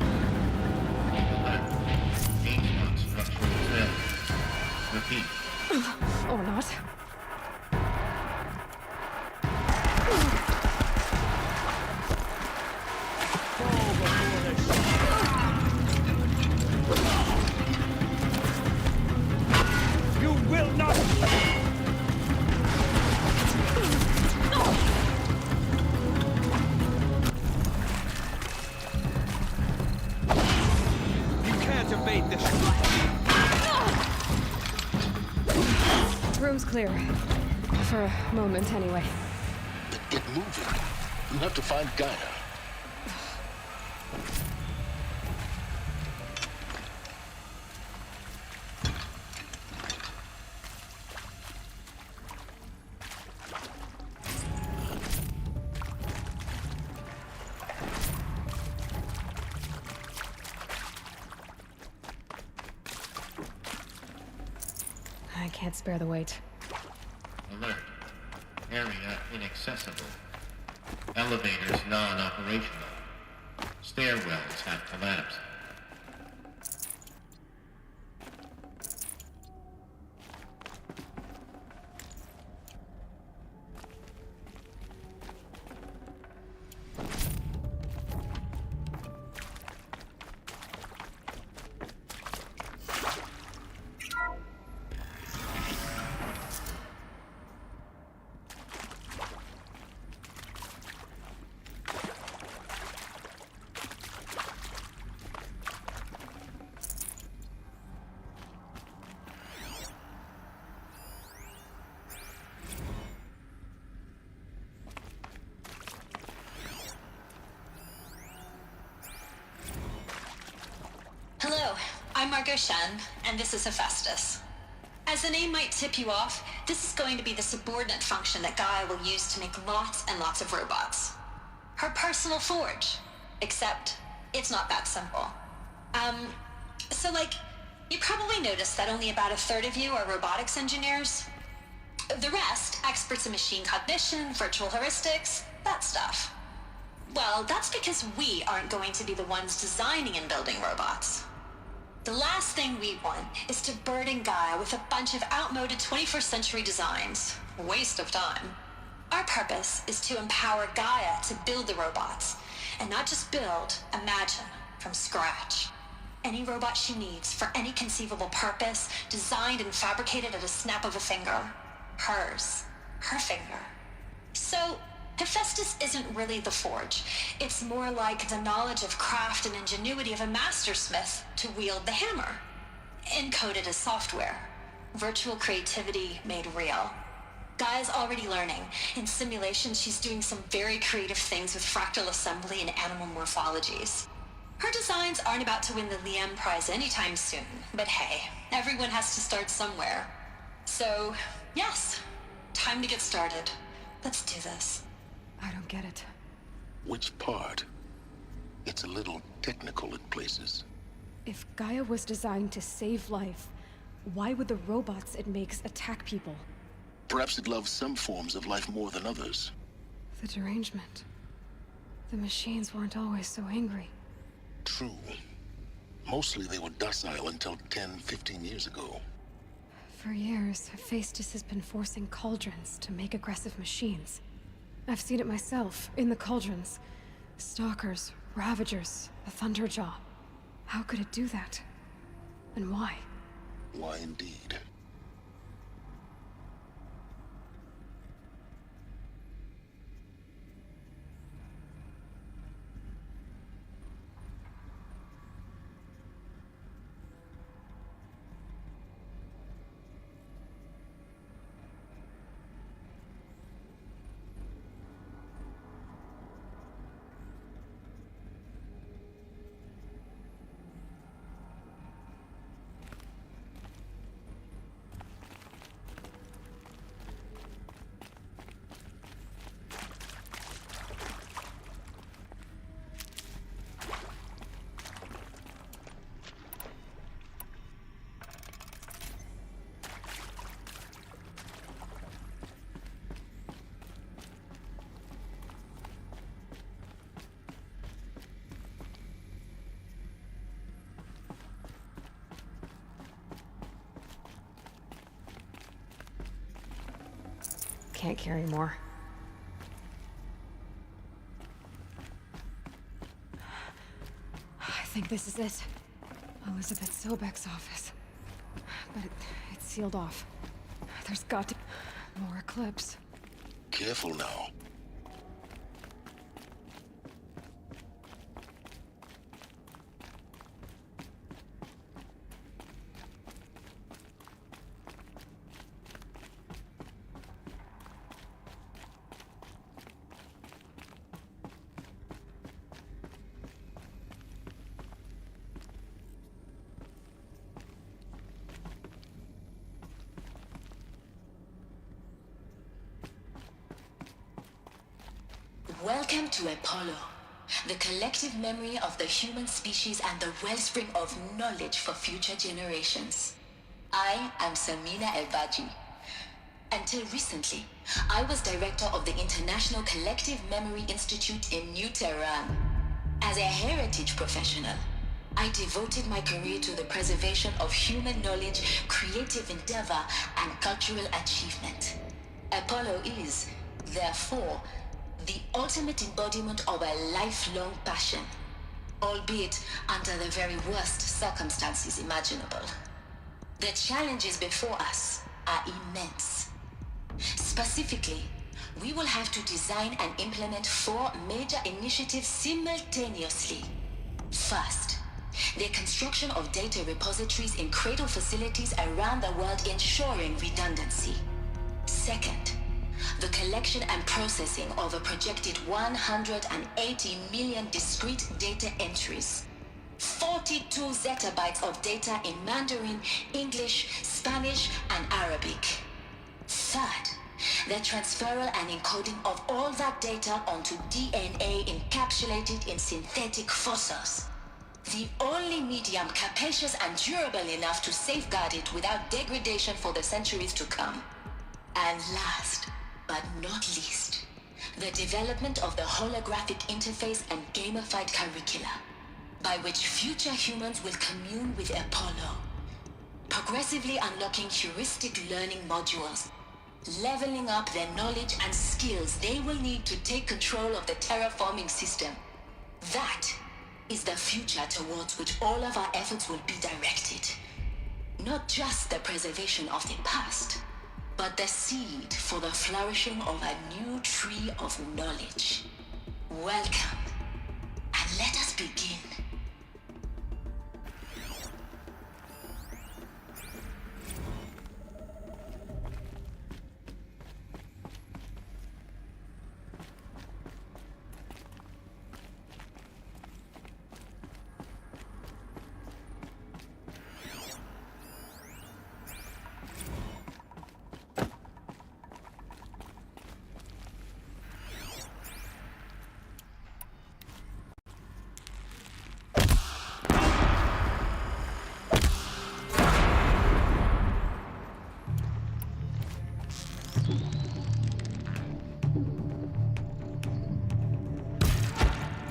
S15: Ancient structural failure. Repeat.
S1: Or not.
S2: You will not.
S10: You can't evade this.
S1: Room's clear. For a moment, anyway.
S5: Then get moving. You have to find Gaia.
S1: I can't spare the weight.
S15: Alert. Area inaccessible. Elevators non-operational. Stairwells have collapsed.
S19: Hello, I'm Margot Shen, and this is Hephaestus. As the name might tip you off, this is going to be the subordinate function that Gaia will use to make lots and lots of robots. Her personal forge. Except, it's not that simple. So You probably noticed that only about a third of you are robotics engineers. The rest, experts in machine cognition, virtual heuristics, that stuff. Well, that's because we aren't going to be the ones designing and building robots. The last thing we want is to burden Gaia with a bunch of outmoded 21st century designs. Waste of time. Our purpose is to empower Gaia to build the robots, and not just build, imagine, from scratch. Any robot she needs for any conceivable purpose, designed and fabricated at a snap of a finger. Hers. Her finger. So, Hephaestus isn't really the forge. It's more like the knowledge of craft and ingenuity of a mastersmith to wield the hammer. Encoded as software. Virtual creativity made real. Gaia's already learning. In simulations, she's doing some very creative things with fractal assembly and animal morphologies. Her designs aren't about to win the Liam Prize anytime soon, but hey, everyone has to start somewhere. So, yes, time to get started. Let's do this.
S1: I don't get it.
S5: Which part? It's a little technical at places.
S1: If Gaia was designed to save life, why would the robots it makes attack people?
S5: Perhaps it loves some forms of life more than others.
S1: The derangement. The machines weren't always so angry.
S5: True. Mostly they were docile until 10, 15 years ago.
S1: For years, Hephaestus has been forcing cauldrons to make aggressive machines. I've seen it myself, in the cauldrons. Stalkers, Ravagers, the Thunderjaw. How could it do that? And why?
S5: Why indeed?
S1: Can't carry more. I think this is it. Elizabeth Sobek's office. But it's sealed off. There's got to be more Eclipse.
S5: Careful now.
S20: Welcome to Apollo, the collective memory of the human species and the wellspring of knowledge for future generations. I am Samina El-Baji. Until recently, I was director of the International Collective Memory Institute in New Tehran. As a heritage professional, I devoted my career to the preservation of human knowledge, creative endeavor, and cultural achievement. Apollo is, therefore, the ultimate embodiment of a lifelong passion, albeit under the very worst circumstances imaginable. The challenges before us are immense. Specifically, we will have to design and implement 4 major initiatives simultaneously. First, the construction of data repositories in cradle facilities around the world, ensuring redundancy. Second, the collection and processing of a projected 180 million discrete data entries. 42 zettabytes of data in Mandarin, English, Spanish, and Arabic. Third, the transferal and encoding of all that data onto DNA encapsulated in synthetic fossils. The only medium capacious and durable enough to safeguard it without degradation for the centuries to come. And last, but not least, the development of the holographic interface and gamified curricula, by which future humans will commune with Apollo, progressively unlocking heuristic learning modules, leveling up their knowledge and skills they will need to take control of the terraforming system. That is the future towards which all of our efforts will be directed. Not just the preservation of the past, but the seed for the flourishing of a new tree of knowledge. Welcome, and let us begin.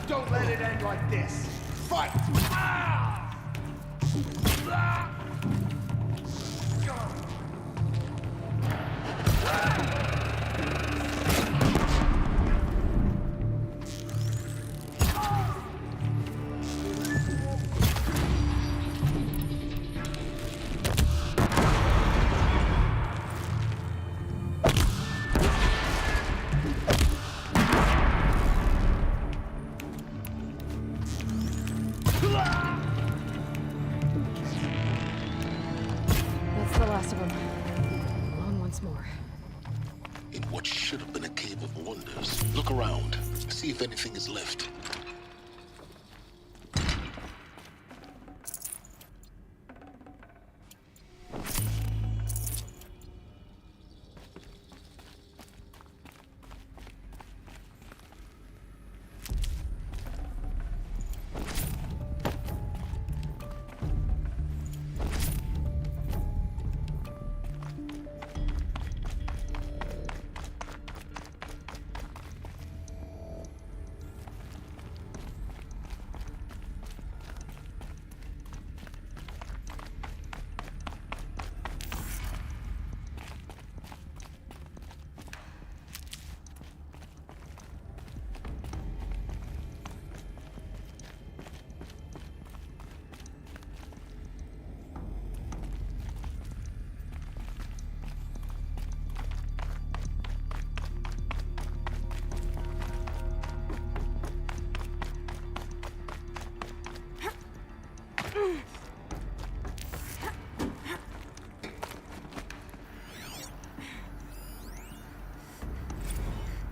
S17: Don't let it end like this. Fight! Ah! Ah!
S1: That's the last of them. On once more.
S5: In what should have been a cave of wonders, look around. See if anything is left.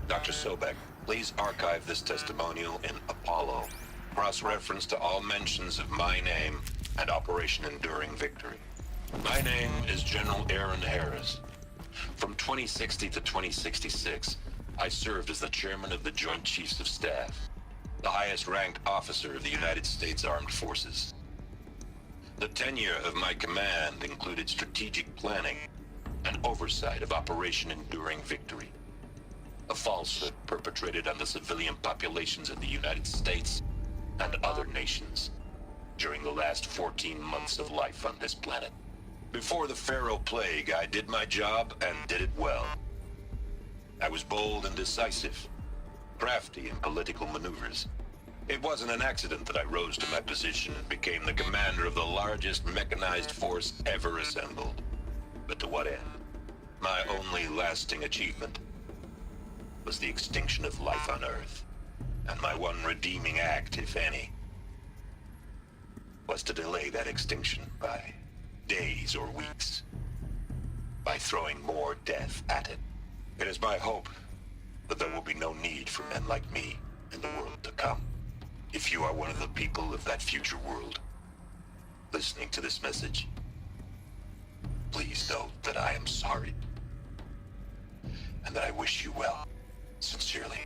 S6: Dr. Sobek, please archive this testimonial in Apollo. Cross-reference to all mentions of my name and Operation Enduring Victory. My name is General Aaron Harris. From 2060 to 2066, I served as the chairman of the Joint Chiefs of Staff, the highest-ranked officer of the United States Armed Forces. The tenure of my command included strategic planning and oversight of Operation Enduring Victory, a falsehood perpetrated on the civilian populations of the United States and other nations during the last 14 months of life on this planet. Before the Pharaoh Plague, I did my job and did it well. I was bold and decisive, crafty in political maneuvers. It wasn't an accident that I rose to my position and became the commander of the largest mechanized force ever assembled. But to what end? My only lasting achievement was the extinction of life on Earth. And my one redeeming act, if any, was to delay that extinction by days or weeks, by throwing more death at it. It is my hope that there will be no need for men like me in the world to come. If you are one of the people of that future world listening to this message, please know that I am sorry and that I wish you well. Sincerely,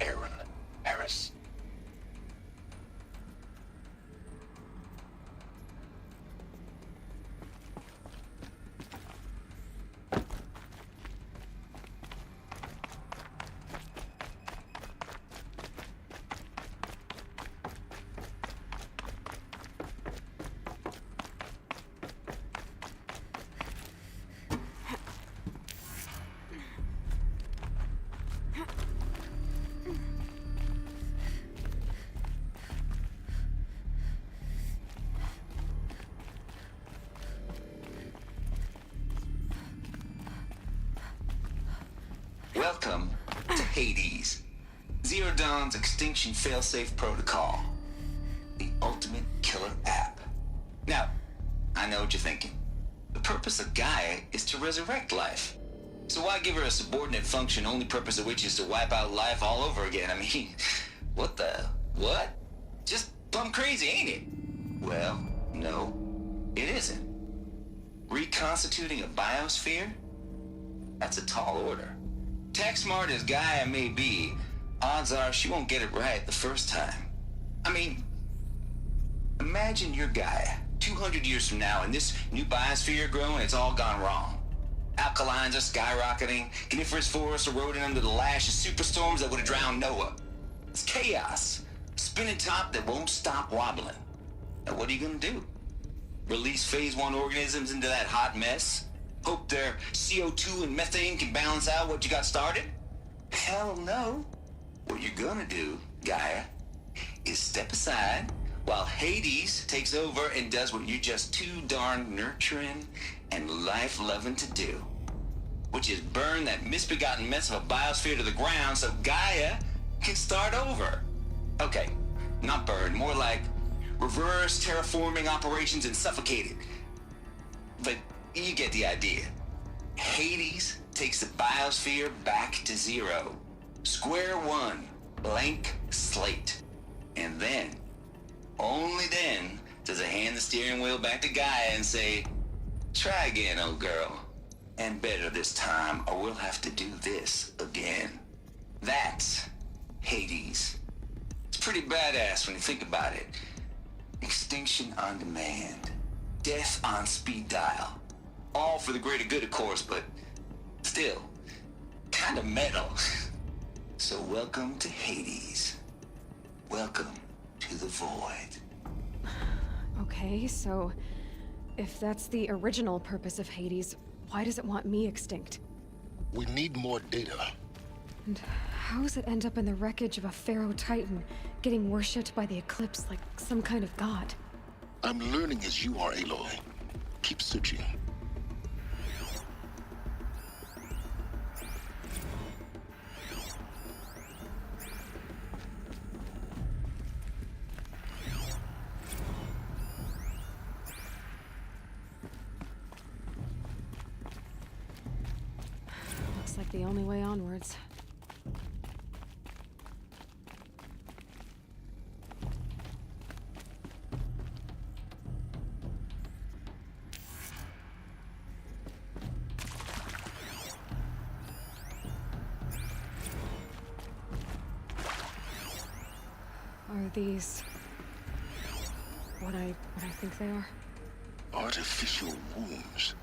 S6: Aaron Harris.
S18: Welcome to Hades. Zero Dawn's extinction failsafe protocol. The ultimate killer app. Now, I know what you're thinking. The purpose of Gaia is to resurrect life. So why give her a subordinate function, only purpose of which is to wipe out life all over again? I mean, what? Just plumb crazy, ain't it? Well, no, it isn't. Reconstituting a biosphere? That's a tall order. Tech smart as Gaia may be, odds are she won't get it right the first time. I mean, imagine you're Gaia, 200 years from now, and this new biosphere growing, it's all gone wrong. Alkalines are skyrocketing, coniferous forests eroding under the lash of superstorms that would have drowned Noah. It's chaos. Spinning top that won't stop wobbling. Now what are you gonna do? Release phase 1 organisms into that hot mess? Hope their CO2 and methane can balance out what you got started? Hell no. What you're gonna do, Gaia, is step aside while Hades takes over and does what you're just too darn nurturing and life-loving to do. Which is burn that misbegotten mess of a biosphere to the ground so Gaia can start over. Okay, not burn, more like reverse terraforming operations and suffocate it. But you get the idea. Hades takes the biosphere back to zero. Square one, blank slate. And then, only then, does it hand the steering wheel back to Gaia and say, try again, old girl. And better this time, or we'll have to do this again. That's Hades. It's pretty badass when you think about it. Extinction on demand. Death on speed dial. All for the greater good, of course, but still, kind of metal. So welcome to Hades. Welcome to the void.
S1: Okay, so if that's the original purpose of Hades, why does it want me extinct?
S5: We need more data.
S1: And how does it end up in the wreckage of a Pharaoh Titan, getting worshipped by the Eclipse like some kind of god?
S5: I'm learning as you are, Aloy. Keep searching.
S1: Looks like the only way onwards. Are these what I think they are?
S5: Artificial wombs.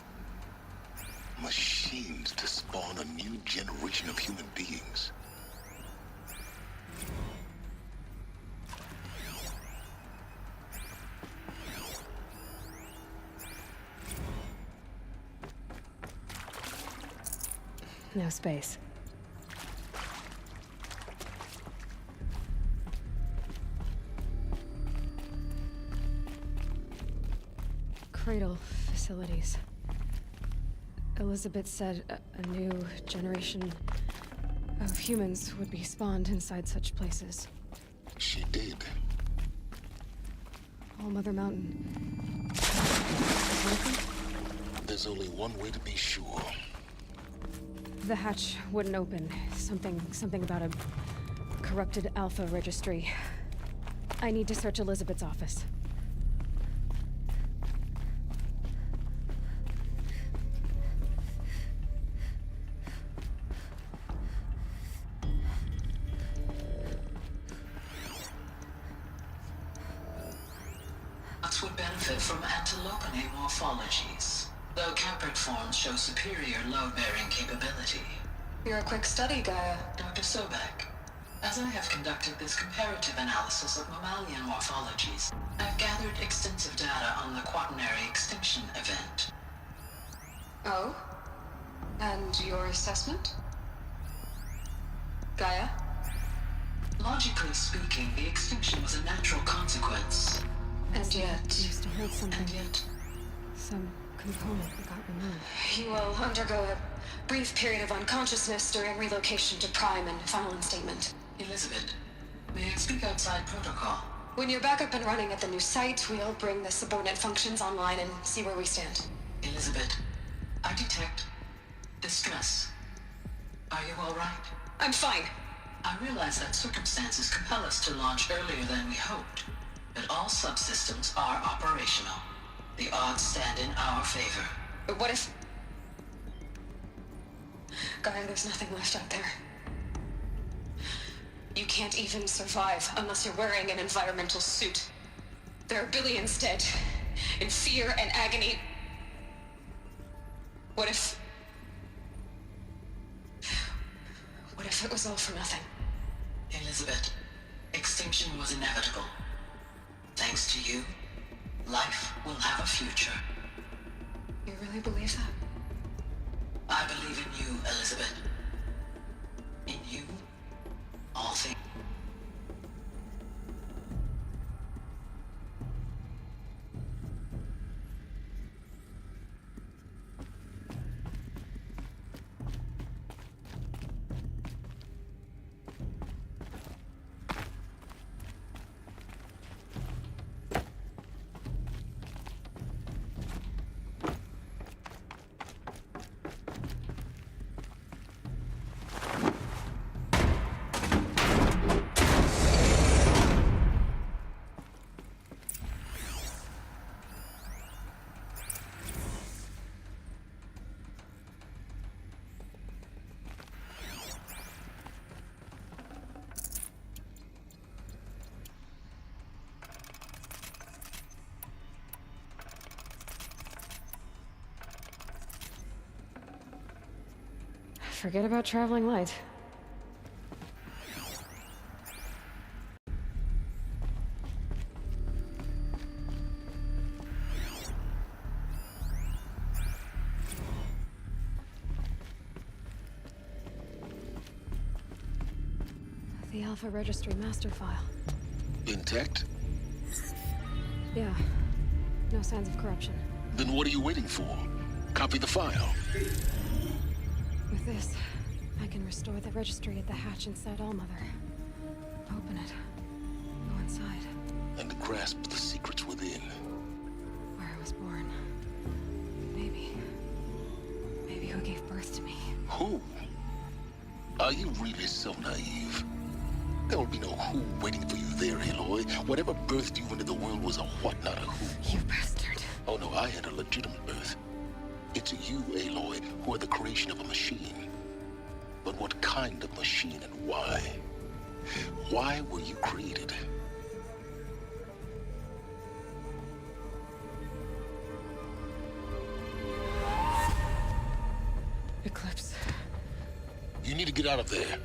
S5: Machines to spawn a new generation of human beings.
S1: No space. Cradle facilities. Elizabeth said a new generation of humans would be spawned inside such places.
S5: She did.
S1: All Mother Mountain.
S5: There's only one way to be sure.
S1: The hatch wouldn't open. Something about a corrupted Alpha registry. I need to search Elizabeth's office.
S20: Would benefit from antilopinae morphologies, though caprid forms show superior load-bearing capability.
S14: You're a quick study, Gaia.
S20: Dr. Sobek, as I have conducted this comparative analysis of mammalian morphologies, I've gathered extensive data on the quaternary extinction event.
S14: Oh? And your assessment? Gaia?
S20: Logically speaking, the extinction was a natural consequence.
S14: And yet...
S1: Used to hold something.
S20: And yet...
S1: Some component that got removed.
S14: You will undergo a brief period of unconsciousness during relocation to Prime and final instatement.
S20: Elizabeth, may I speak outside protocol?
S14: When you're back up and running at the new site, we'll bring the subordinate functions online and see where we stand.
S20: Elizabeth, I detect distress. Are you all right?
S14: I'm fine.
S20: I realize that circumstances compel us to launch earlier than we hoped, but all subsystems are operational. The odds stand in our favor.
S14: But what if... Gaia, there's nothing left out there. You can't even survive unless you're wearing an environmental suit. There are billions dead, in fear and agony. What if it was all for nothing?
S20: Elizabeth, extinction was inevitable. Thanks to you, life will have a future.
S14: You really believe that?
S20: I believe in you, Elizabeth. In you, all things.
S1: Forget about traveling light. The Alpha Registry master file.
S5: Intact?
S1: Yeah. No signs of corruption.
S5: Then what are you waiting for? Copy the file.
S1: With this, I can restore the registry at the hatch inside Allmother. Open it. Go inside.
S5: And grasp the secrets within.
S1: Where I was born. Maybe who gave birth to me.
S5: Who? Are you really so naive? There will be no who waiting for you there, Aloy. Whatever birthed you into the world was a what, not a who.
S1: You bastard.
S5: Oh no, I had a legitimate birth. It's you, Aloy, who are the creation of a machine. But what kind of machine and why? Why were you created?
S1: Eclipse.
S5: You need to get out of there.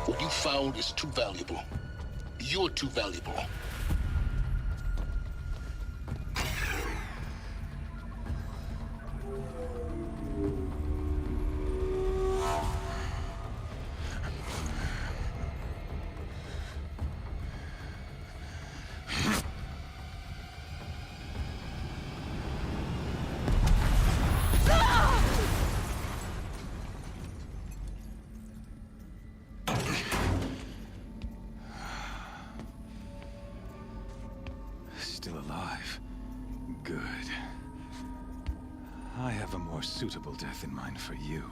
S5: What you found is too valuable. You're too valuable.
S9: Still alive. Good. I have a more suitable death in mind for you,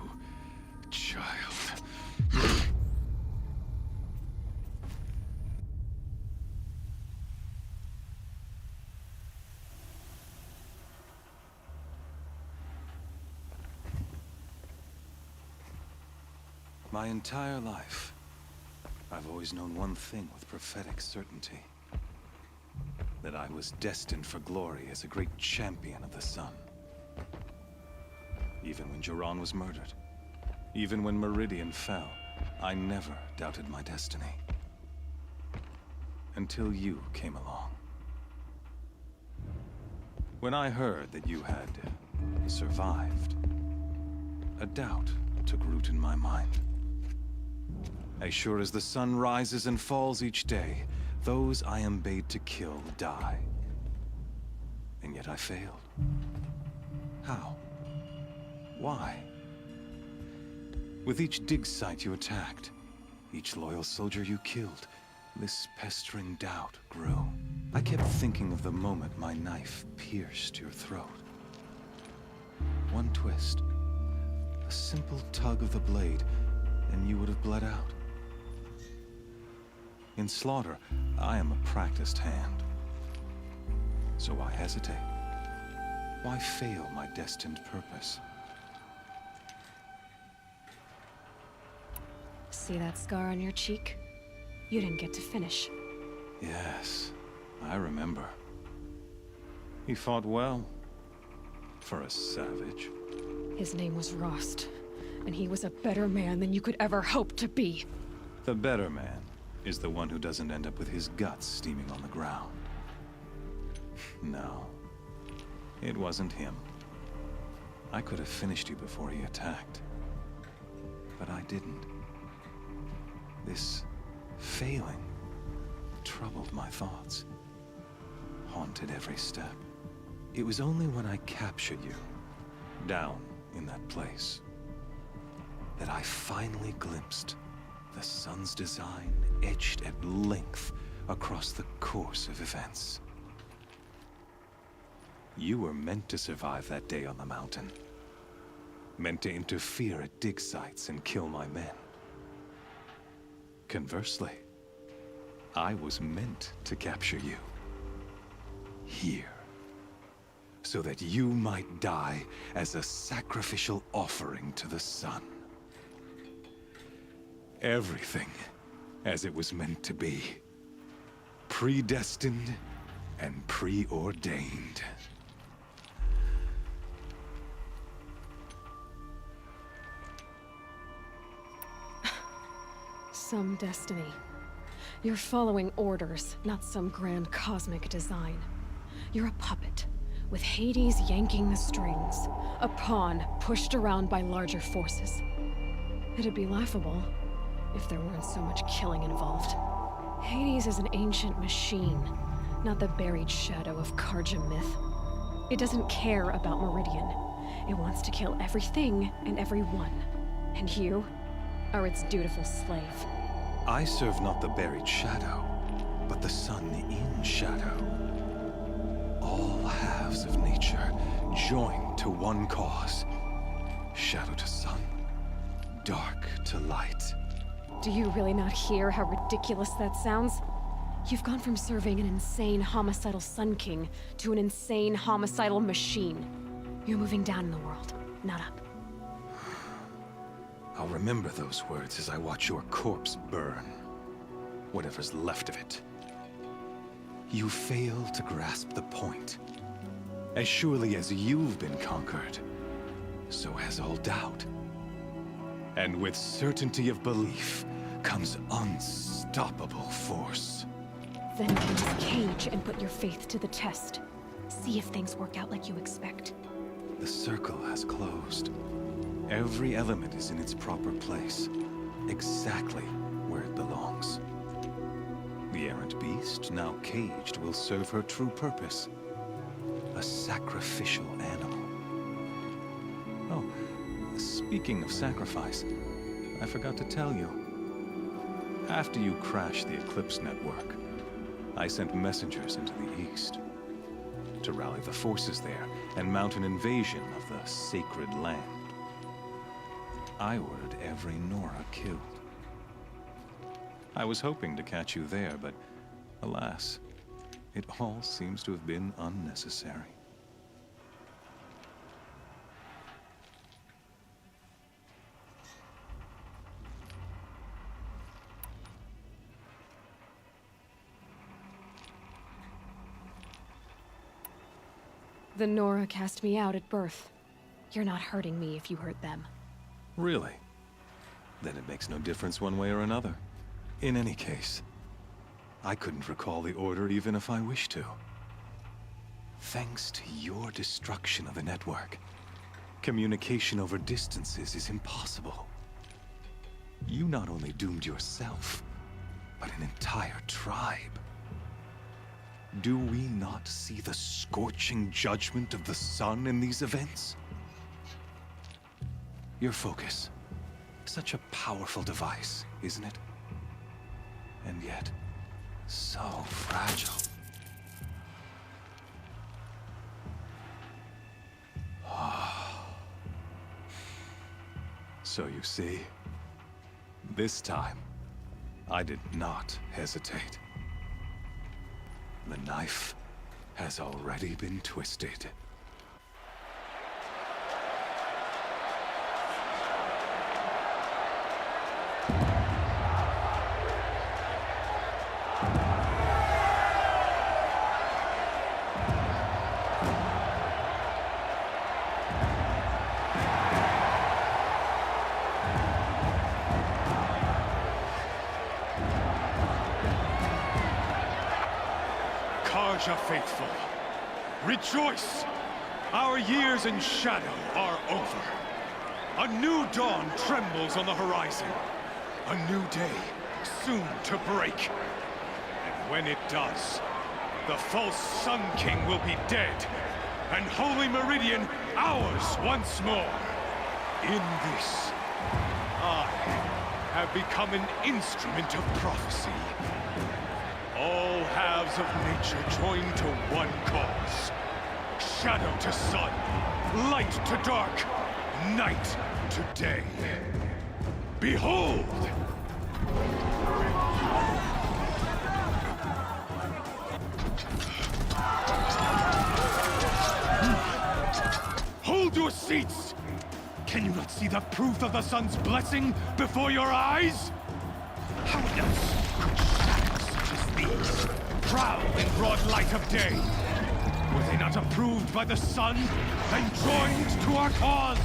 S9: child. My entire life, I've always known one thing with prophetic certainty. That I was destined for glory as a great champion of the sun. Even when Jiran was murdered, even when Meridian fell, I never doubted my destiny. Until you came along. When I heard that you had survived, a doubt took root in my mind. As sure as the sun rises and falls each day, those I am bade to kill die. And yet I failed. How? Why? With each dig site you attacked, each loyal soldier you killed, this pestering doubt grew. I kept thinking of the moment my knife pierced your throat. One twist, a simple tug of the blade, and you would have bled out. In slaughter, I am a practiced hand. So why hesitate? Why fail my destined purpose?
S1: See that scar on your cheek? You didn't get to finish.
S9: Yes, I remember. He fought well. For a savage.
S1: His name was Rost, and he was a better man than you could ever hope to be.
S9: The better man is the one who doesn't end up with his guts steaming on the ground. No, it wasn't him. I could have finished you before he attacked. But I didn't. This failing troubled my thoughts, haunted every step. It was only when I captured you, down in that place, that I finally glimpsed the sun's design etched at length across the course of events. You were meant to survive that day on the mountain. Meant to interfere at dig sites and kill my men. Conversely, I was meant to capture you. Here. So that you might die as a sacrificial offering to the sun. Everything as it was meant to be. Predestined and preordained.
S1: Some destiny. You're following orders, not some grand cosmic design. You're a puppet, with Hades yanking the strings, a pawn pushed around by larger forces. It'd be laughable if there weren't so much killing involved. Hades is an ancient machine, not the buried shadow of Karja myth. It doesn't care about Meridian. It wants to kill everything and everyone. And you are its dutiful slave.
S9: I serve not the buried shadow, but the sun in shadow. All halves of nature joined to one cause. Shadow to sun, dark to light.
S1: Do you really not hear how ridiculous that sounds? You've gone from serving an insane homicidal Sun King to an insane homicidal machine. You're moving down in the world, not up.
S9: I'll remember those words as I watch your corpse burn. Whatever's left of it. You fail to grasp the point. As surely as you've been conquered, so has all doubt. And with certainty of belief comes unstoppable force.
S1: Then enter the cage and put your faith to the test. See if things work out like you expect.
S9: The circle has closed. Every element is in its proper place, exactly where it belongs. The errant beast, now caged, will serve her true purpose. A sacrificial animal. Oh, speaking of sacrifice, I forgot to tell you. After you crashed the Eclipse network, I sent messengers into the east to rally the forces there and mount an invasion of the sacred land. I ordered every Nora killed. I was hoping to catch you there, but alas, it all seems to have been unnecessary.
S1: The Nora cast me out at birth. You're not hurting me if you hurt them.
S9: Really? Then it makes no difference one way or another. In any case, I couldn't recall the order even if I wished to. Thanks to your destruction of the network, communication over distances is impossible. You not only doomed yourself, but an entire tribe. Do we not see the scorching judgment of the sun in these events? Your focus. Such a powerful device, isn't it? And yet, so fragile. So you see, this time, I did not hesitate. The knife has already been twisted.
S10: Karja faithful, rejoice! Our years in shadow are over. A new dawn trembles on the horizon. A new day, soon to break. And when it does, the false Sun King will be dead, and Holy Meridian ours once more. In this, I have become an instrument of prophecy. All halves of nature join to one cause. Shadow to sun, light to dark, night to day. Behold! Hold your seats! Can you not see the proof of the sun's blessing before your eyes? How else could shadows such as these prowl in broad light of day? Were they not approved by the sun and joined to our cause?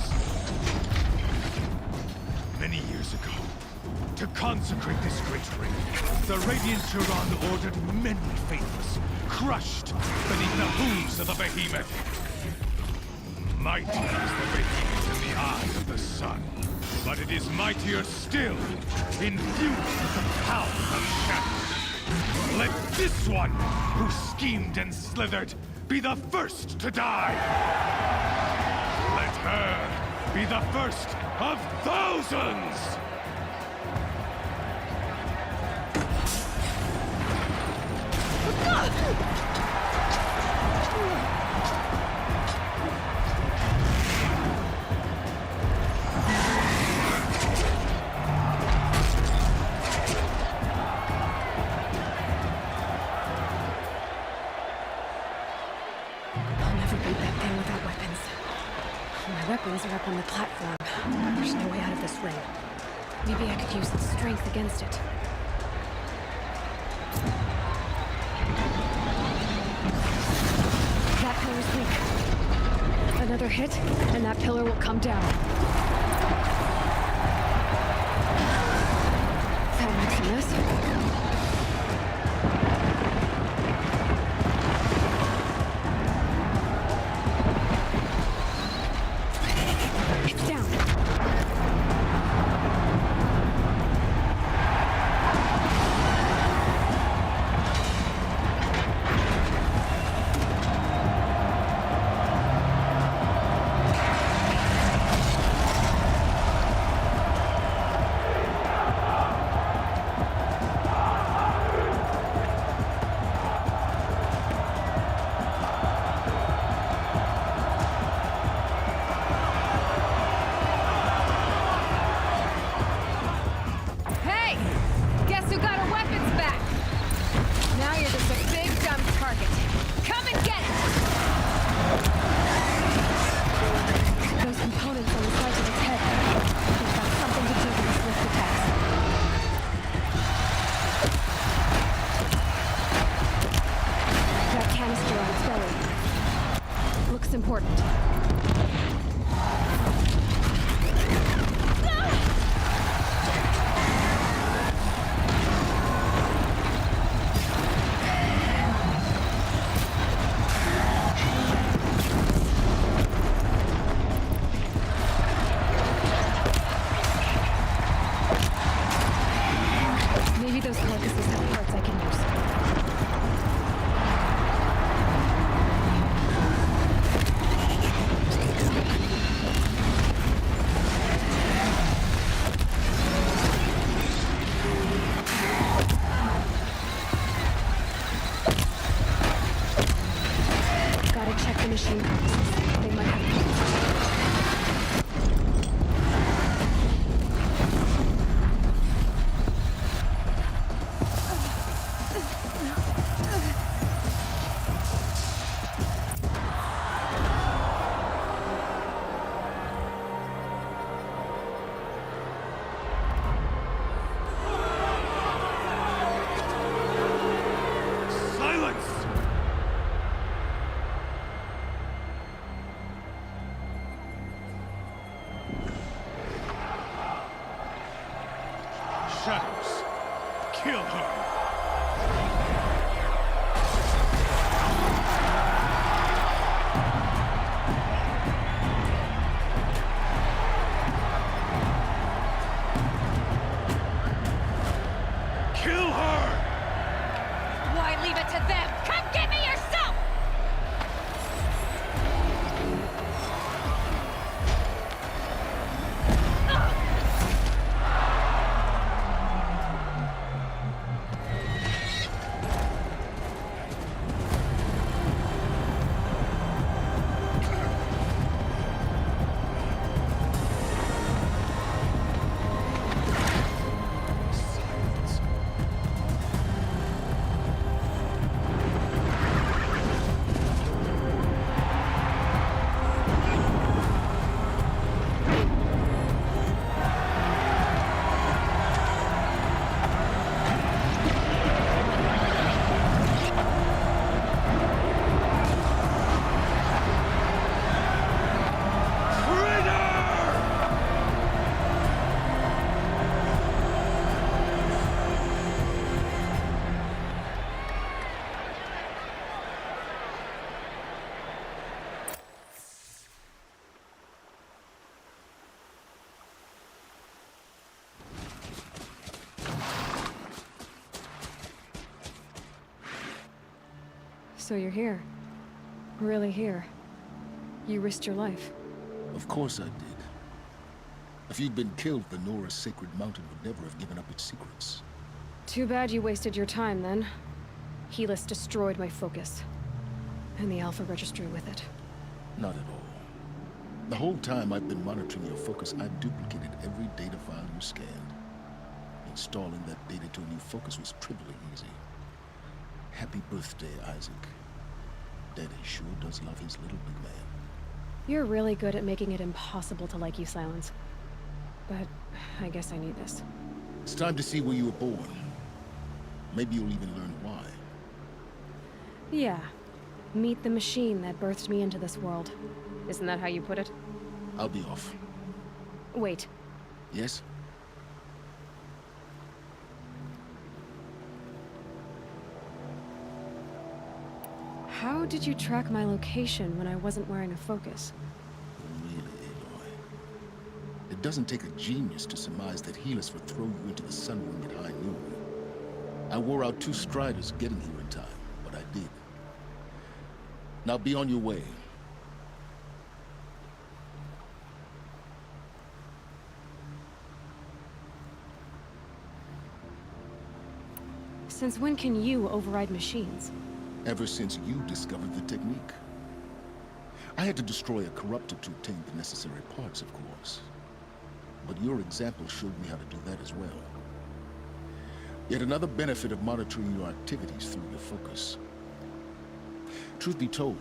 S10: Many years ago, to consecrate this great ring, the Radiant Turan ordered many faithless, crushed beneath the hooves of the behemoth. Mighty is the behemoth in the eye of the sun, but it is mightier still, infused with the power of shadow. Let this one, who schemed and slithered, be the first to die! Let her be the first of thousands!
S1: Weapons are up on the platform. There's no way out of this ring. Maybe I could use its strength against it. That pillar's weak. Another hit, and that pillar will come down. That makes a mess.
S2: shadows. Kill her. Kill her!
S1: Why leave it to them? Come get me yourself! So you're here. Really here. You risked your life.
S5: Of course I did. If you'd been killed, the Nora's sacred mountain would never have given up its secrets.
S1: Too bad you wasted your time, then. Helis destroyed my focus. And the Alpha Registry with it.
S5: Not at all. The whole time I've been monitoring your focus, I've duplicated every data file you scanned. Installing that data to a new focus was trivially easy. Happy birthday, Isaac. Daddy sure does love his little big man.
S1: You're really good at making it impossible to like you, Silence. But I guess I need this.
S5: It's time to see where you were born. Maybe you'll even learn why.
S1: Yeah. Meet the machine that birthed me into this world. Isn't that how you put it?
S5: I'll be off.
S1: Wait.
S5: Yes?
S1: How did you track my location when I wasn't wearing a focus?
S5: Really, Aloy. It doesn't take a genius to surmise that Helis would throw you into the Sun Ring at high noon. I wore out 2 striders getting here in time, but I did. Now be on your way.
S1: Since when can you override machines?
S5: Ever since you discovered the technique. I had to destroy a corruptor to obtain the necessary parts, of course. But your example showed me how to do that as well. Yet another benefit of monitoring your activities through your focus. Truth be told,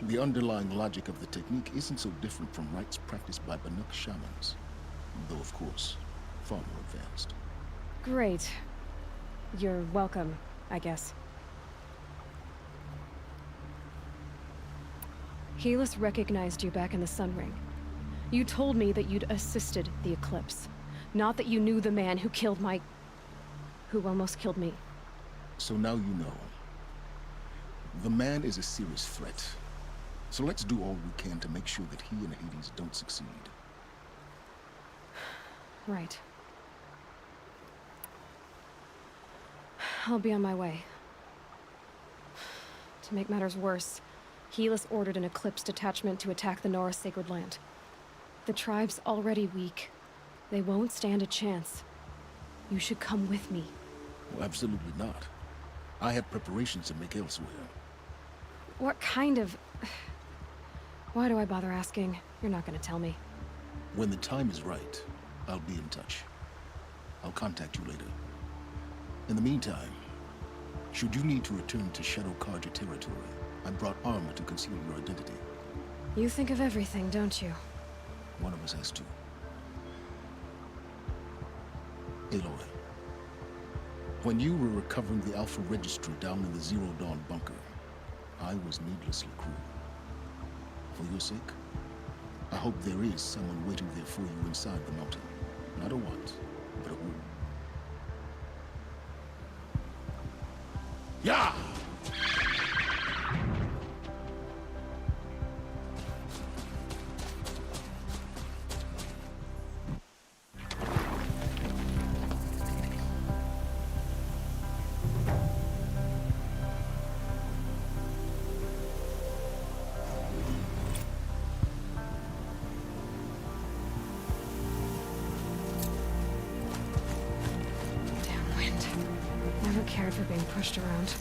S5: the underlying logic of the technique isn't so different from rites practiced by Banuk shamans. Though, of course, far more advanced.
S1: Great. You're welcome, I guess. Helis recognized you back in the Sun Ring. You told me that you'd assisted the Eclipse. Not that you knew the man who killed who almost killed me.
S5: So now you know. The man is a serious threat. So let's do all we can to make sure that he and Hades don't succeed.
S1: Right. I'll be on my way. To make matters worse, Helis ordered an Eclipse detachment to attack the Nora Sacred Land. The tribe's already weak. They won't stand a chance. You should come with me.
S5: Well, absolutely not. I have preparations to make elsewhere.
S1: What kind of... Why do I bother asking? You're not gonna tell me.
S5: When the time is right, I'll be in touch. I'll contact you later. In the meantime, should you need to return to Shadow Karja territory, I brought armor to conceal your identity.
S1: You think of everything, don't you?
S5: One of us has to. Aloy, when you were recovering the Alpha Registry down in the Zero Dawn bunker, I was needlessly cruel. For your sake, I hope there is someone waiting there for you inside the mountain. Not a what, but a who.
S1: cared for being pushed around.